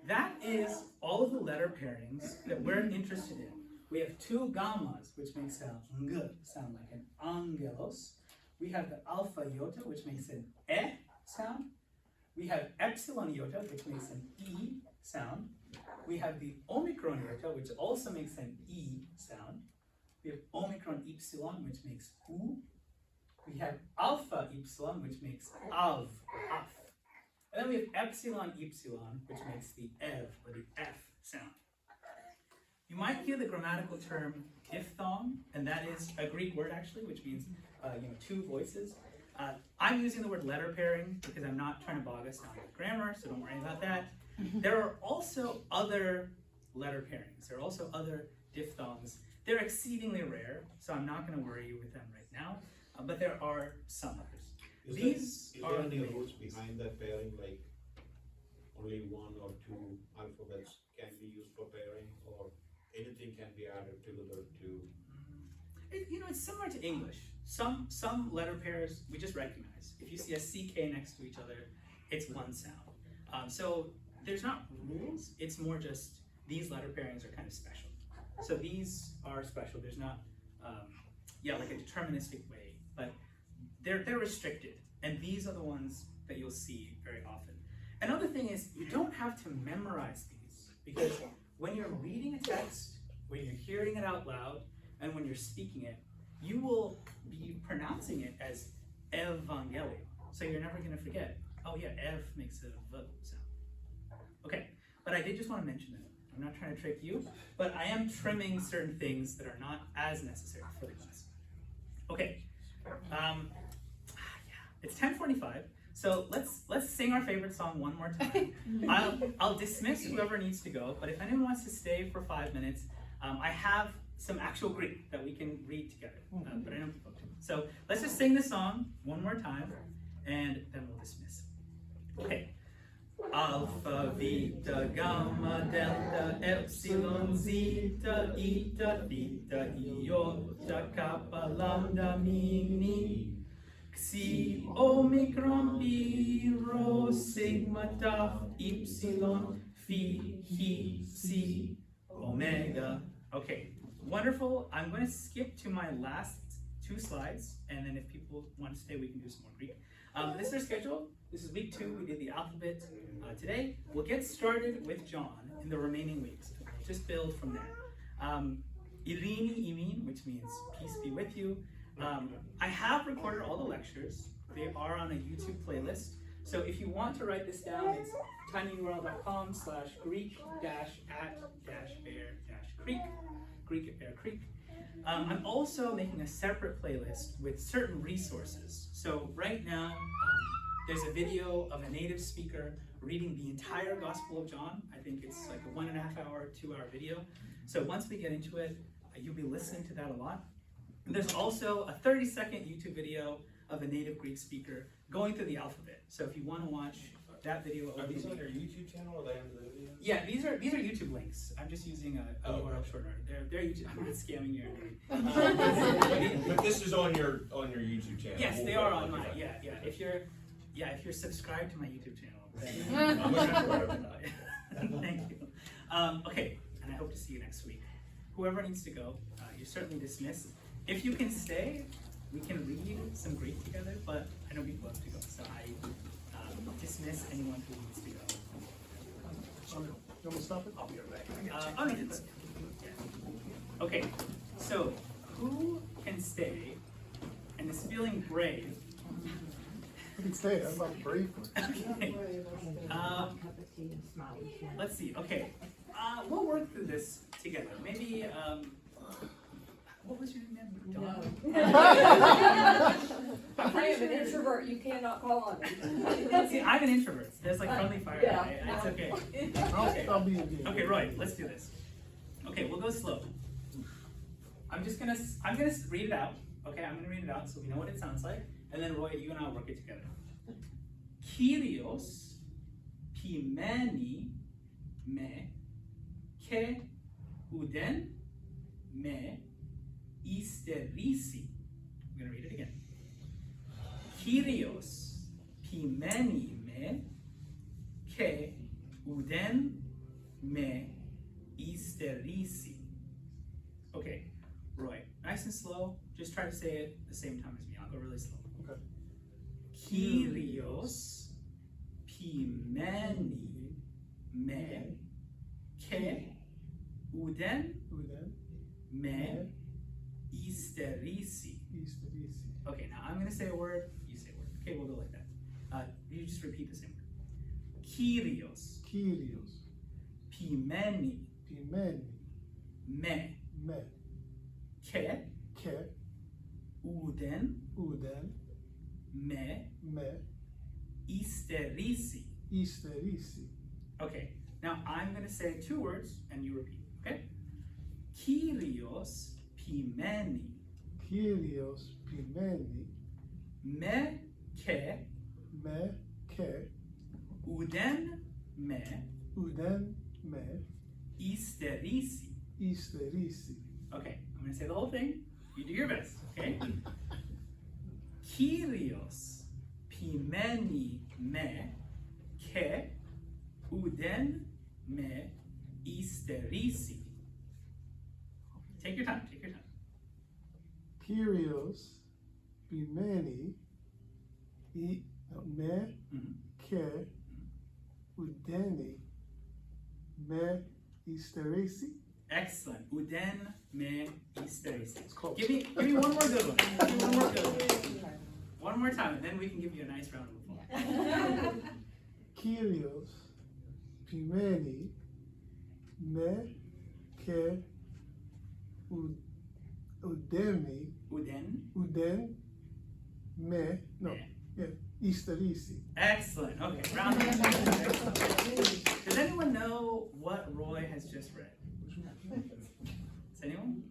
S1: that is all of the letter pairings that we're interested in. We have two gammas, which makes a ng sound like an angelos. We have the alpha iota, which makes an e sound. We have epsilon iota, which makes an e sound. We have the omicron iota, which also makes an e sound. We have omicron epsilon, which makes u. We have alpha epsilon, which makes av, af. And then we have epsilon epsilon, which makes the ev, or the f sound. You might hear the grammatical term diphthong, and that is a Greek word actually, which means two voices. I'm using the word letter pairing because I'm not trying to bog us down with grammar, so don't worry about that. There are also other letter pairings. There are also other diphthongs. They're exceedingly rare, so I'm not going to worry you with them right now, but there are some others.
S8: Is there any rules behind that pairing, like only one or two alphabets can be used for pairing, or anything can be added together to?
S1: It's similar to English. Some letter pairs we just recognize. If you see a CK next to each other, it's one sound. So there's not rules. It's more just these letter pairings are kind of special. So these are special. There's not, like a deterministic way, but they're restricted. And these are the ones that you'll see very often. Another thing is you don't have to memorize these, because when you're reading a text, when you're hearing it out loud, and when you're speaking it, you will be pronouncing it as evangelion. So you're never going to forget, oh yeah, ev makes a v sound. Okay, but I did just want to mention that. I'm not trying to trick you, but I am trimming certain things that are not as necessary for the class. Okay, it's 10:45, so let's sing our favorite song one more time. I'll dismiss whoever needs to go, but if anyone wants to stay for 5 minutes, I have some actual Greek that we can read together, but I know people do. So let's just sing the song one more time, and then we'll dismiss. Okay. Alpha, Vita, Gamma, Delta, Epsilon, Zeta, Eta, Theta, Iota, Kappa, Lambda, Mini, Xi, Omicron, Pi, Rho, Sigma, Tau, Epsilon, Phi, Hi, Psi, Omega. Okay, wonderful. I'm going to skip to my last 2 slides, and then if people want to stay, we can do some more Greek. This is our schedule. This is week 2. We did the alphabet today. We'll get started with John in the remaining weeks. We'll just build from there. Irini Imin, which means peace be with you. I have recorded all the lectures. They are on a YouTube playlist. So if you want to write this down, it's tinyurl.com/Greek-at-bear-creek, Greek at Bear Creek. I'm also making a separate playlist with certain resources. So right now, there's a video of a native speaker reading the entire Gospel of John. I think it's like a 1.5 hour, 2 hour video. So once we get into it, you'll be listening to that a lot. And there's also a 30-second YouTube video of a native Greek speaker going through the alphabet. So if you want to watch that video,
S6: Are these on your YouTube channel or are they under the video?
S1: yeah, these are YouTube links. I'm just using a URL shortener. They're YouTube. I'm not scamming you.
S6: But this is on your YouTube channel.
S1: Yes, they are on mine. Yeah. If you're subscribed to my YouTube channel, then
S6: I'm subscribed.
S1: thank you. Okay, and I hope to see you next week. Whoever needs to go, you're certainly dismissed. If you can stay, we can read some Greek together, but I know people have to go, so I dismiss anyone who needs to go.
S5: You want me to stop it?
S1: I'll be right back. Okay, so who can stay and is feeling brave?
S5: You can stay, I'm not brave for it.
S1: Okay. Let's see. Okay, we'll work through this together. Maybe. What was your name? Dawn?
S7: I am an introvert, you cannot call on me.
S1: See, I'm an introvert. There's like friendly fire.
S7: Yeah.
S1: It's okay.
S5: I'll be a game.
S1: Okay, Roy, let's do this. Okay, we'll go slow. I'm gonna read it out. Okay, I'm gonna read it out so we know what it sounds like, and then Roy, you and I'll work it together. Kyrios pimeni me ke uden me isterisi. I'm gonna read it again. Kyrios pimeni me ke uden me isterisi. Okay, Roy, nice and slow. Just try to say it the same time as me. I'll go really slow.
S5: Okay.
S1: Kyrios pimeni me ke uden
S5: Uden,
S1: me isterisi.
S5: isterisi.
S1: Okay, now I'm gonna say a word, you say a word. Okay, we'll go like that. You just repeat the same word. Kyrios
S5: Kyrios,
S1: pimeni
S5: pimeni,
S1: me
S5: me,
S1: ke
S5: ke,
S1: uden
S5: uden,
S1: me
S5: me,
S1: isterisi.
S5: isterisi.
S1: Okay, now I'm gonna say 2 words and you repeat, okay? Kyrios pimeni
S5: Kyrios, pimeni,
S1: me ke
S5: me, ke,
S1: uden me
S5: uden, me,
S1: isterisi.
S5: isterisi.
S1: Okay, I'm gonna say the whole thing. You do your best, okay? Kyrios pimeni me ke uden me isterisi. Take your time, take your time.
S5: Kyrios, pimeni, me,
S1: Mhm.
S5: ke, udeni, me, isterisi.
S1: Excellent. Uden me isterisi.
S5: It's close.
S1: Give me one more good one. Give me one more good one. One more time, and then we can give you a nice round of applause.
S5: Kyrios, pimeni, me, ke, udeni,
S1: Uden.
S5: uden, me, no,
S1: Me.
S5: yeah, isterisi.
S1: Excellent. Okay, round of applause. Does anyone know what Roy has just read? Does anyone?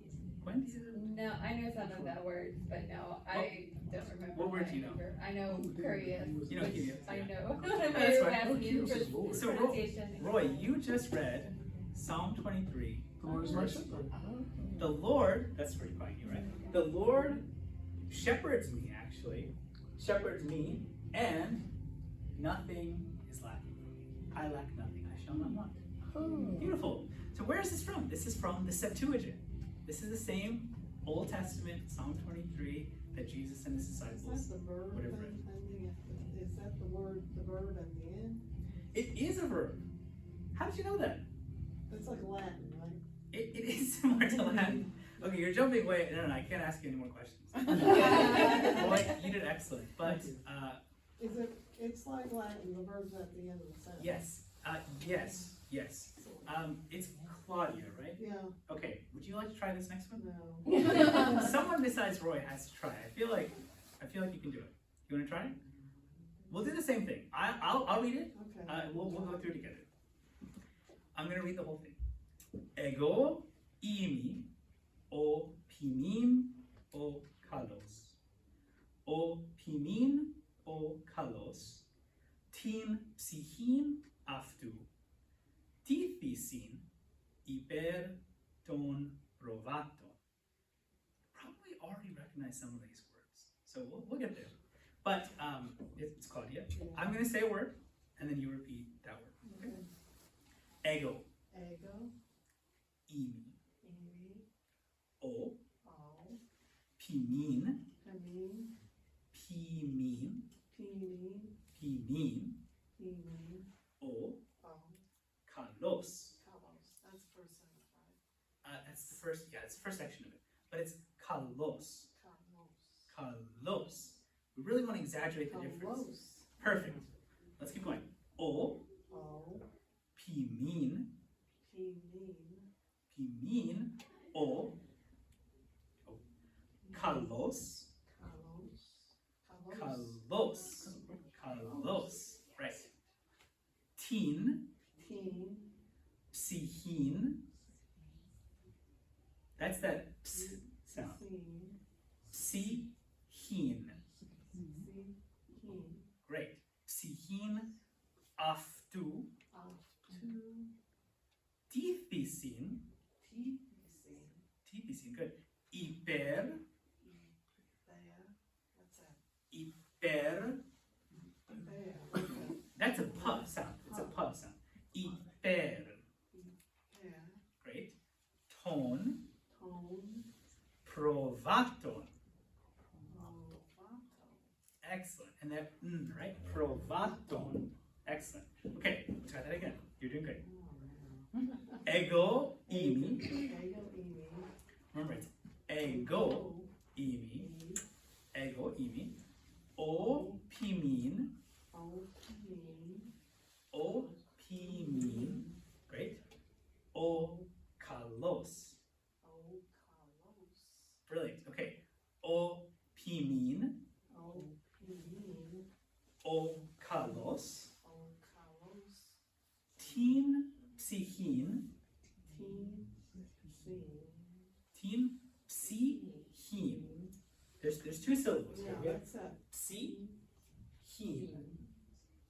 S1: Quinn?
S2: No, I know some of the words, but no, I don't remember.
S1: What word do you know?
S2: I know curious.
S1: You know Kyrios,
S2: I
S1: yeah.
S2: know.
S1: That's fine.
S2: Asking you
S5: Kyrios is
S2: for
S5: Lord.
S1: So,
S2: pronunciation.
S1: Roy, you just read Psalm 23.
S5: The Lord is my shepherd.
S1: The Lord, that's pretty funny, right? The Lord shepherds me, actually. Shepherds me, and nothing is lacking. I lack nothing, I shall not want. Beautiful. So where is this from? This is from the Septuagint. This is the same Old Testament, Psalm 23, that Jesus and his
S4: Is
S1: disciples
S4: that the verb
S1: would have
S4: and
S1: read.
S4: is that the word, the verb at the end?
S1: It is a verb. How did you know that?
S4: It's like Latin, right?
S1: It is similar to Latin. Okay, you're jumping way. No, I can't ask you any more questions. Boy, you did excellent. But
S4: Is it, it's like Latin, the verb's at the end of the sentence.
S1: Yes, yes. It's Claudia, right?
S4: Yeah,
S1: Okay, would you like to try this next one?
S4: no.
S1: Someone besides Roy has to try. I feel like you can do it. You wanna try it? We'll do the same thing. I'll read it.
S4: Okay.
S1: We'll go through it together. I'm gonna read the whole thing. Ego imi o pimin o kalos. O pimin o kalos. Tin psichin aftu. Tithisin iber ton provaton. Probably already recognize some of these words, so we'll get there. But it's Claudia. I'm gonna say a word, and then you repeat that word. Okay? Ego,
S4: Ego,
S1: imi,
S4: imi,
S1: o,
S4: o,
S1: pimin,
S4: pimin,
S1: pimin,
S4: pimin,
S1: pimin,
S4: pimin,
S1: o,
S4: o,
S1: kalos.
S4: kalos. That's the first sentence, right?
S1: That's the first, yeah, it's the first section of it. But it's kalos,
S4: Kalos.
S1: kalos. We really want to exaggerate the difference.
S4: Kalos.
S1: Perfect. Let's keep going. O,
S4: O,
S1: pimin,
S4: pimin,
S1: pimin, o, kalos,
S4: kalos, kalos,
S1: kalos, right. Tin,
S4: tin,
S1: psichin, that's that ps sound.
S4: sin,
S1: Psichin,
S4: sin,
S1: great. Psichin, aftu,
S4: aftu,
S1: tithisin,
S4: tipisin,
S1: good. Iper,
S4: there, what's that?
S1: iper,
S4: There, okay,
S1: that's a puh sound. It's a puh sound. Iper,
S4: there,
S1: great. Ton,
S4: tone,
S1: provaton,
S4: provato,
S1: excellent. And that right? Provaton, excellent. Okay, let's try that again. You're doing great. Ego, imi,
S4: ego, imi,
S1: remember it's ego, imi, ego, imi, o, pimin,
S4: o, pimin,
S1: o, pimin, great. O, kalos,
S4: o, kalos,
S1: brilliant. Okay, o, pimin,
S4: o, pimin,
S1: o, kalos,
S4: o, kalos,
S1: tin, psichin,
S4: tin, sin,
S1: tin, psichin. There's two syllables.
S4: yeah,
S1: Okay?
S4: that's it.
S1: Psichin.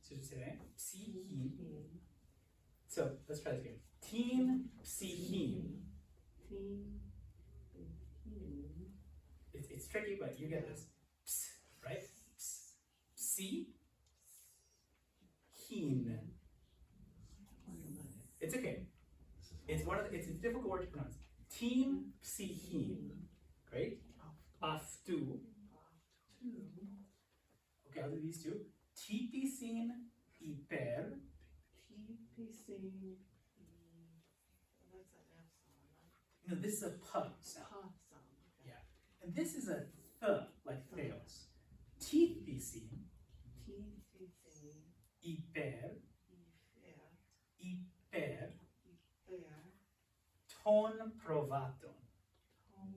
S1: So just say that. Psichin.
S4: Tin,
S1: So let's try this again. Tin, psichin.
S4: tin,
S1: It's tricky, but you get this. Ps, right? Ps. Psichin. It's okay. It's a difficult word to pronounce. Tin, psichin. Great. Aftu. Okay, I'll do these two. Tipisin, iper.
S4: tipisin, that's an F sound, right?
S1: No, this is a puh sound.
S4: Pa sound, okay.
S1: Yeah. And this is a th, like theos. Tipisin,
S4: Tipisin,
S1: iper,
S4: ifer,
S1: iper,
S4: ifer,
S1: ton provaton.
S4: ton,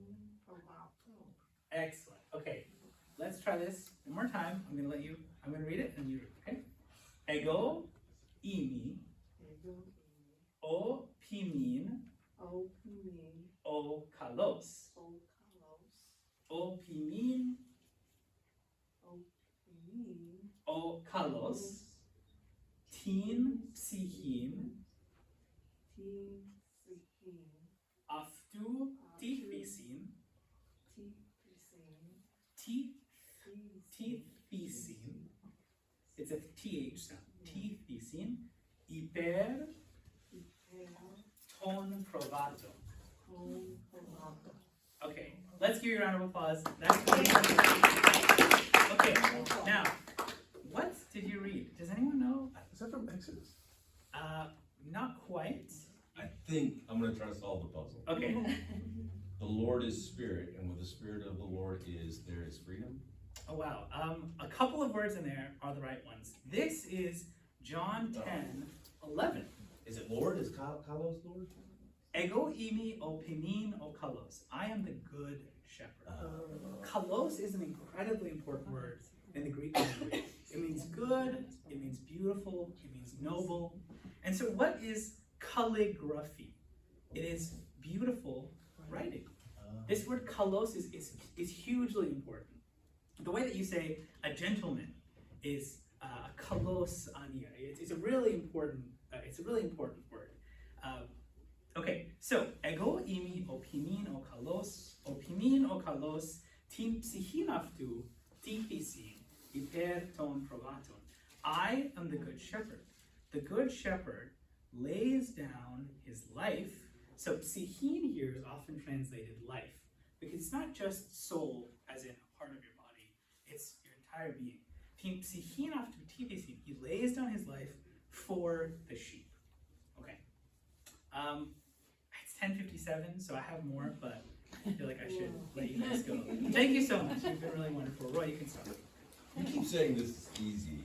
S4: provato.
S1: Excellent. Okay, let's try this one more time. I'm gonna read it and you read it, okay? Ego, imi,
S4: Ego, imi,
S1: o pimin,
S4: o, pimin,
S1: o kalos.
S4: o, kalos,
S1: O pimin,
S4: o, pimin,
S1: o kalos. Tin, psichin,
S4: tin, sikin,
S1: aftu, tipisin,
S4: tipisin,
S1: tithisin. It's a th sound. Tithisin, iper,
S4: ifer,
S1: ton provato.
S4: ton, provato.
S1: Okay, let's give you a round of applause. That's good. Okay, now, what did you read? Does anyone know?
S5: Is that from Exodus?
S1: Not quite.
S6: I think I'm gonna try to solve the puzzle.
S1: Okay,
S6: The Lord is spirit, and where the spirit of the Lord is, there is freedom.
S1: Oh wow. A couple of words in there are the right ones. This is John 10:11.
S6: Is it Lord? Is Kalos Lord?
S1: Ego imi opimin o kalos. I am the good shepherd. Kalos is an incredibly important word in the Greek language. It means good, it means beautiful, it means noble. And so what is calligraphy? It is beautiful writing. This word kalos is hugely important. The way that you say a gentleman is kalos ania. It's a really important word. Okay, so ego imi opimin o kalos tim psichinaftu tipisin hyper ton provaton. I am the good shepherd. The good shepherd lays down his life. So psichin here is often translated life, because it's not just soul as in a part of your body, it's your entire being. Tim psichinaftu tipisin. He lays down his life for the sheep. Okay. It's 10:57, so I have more, but I feel like I should let you guys go. Thank you so much. You've been really wonderful. Roy, you can start.
S6: You keep saying this is easy.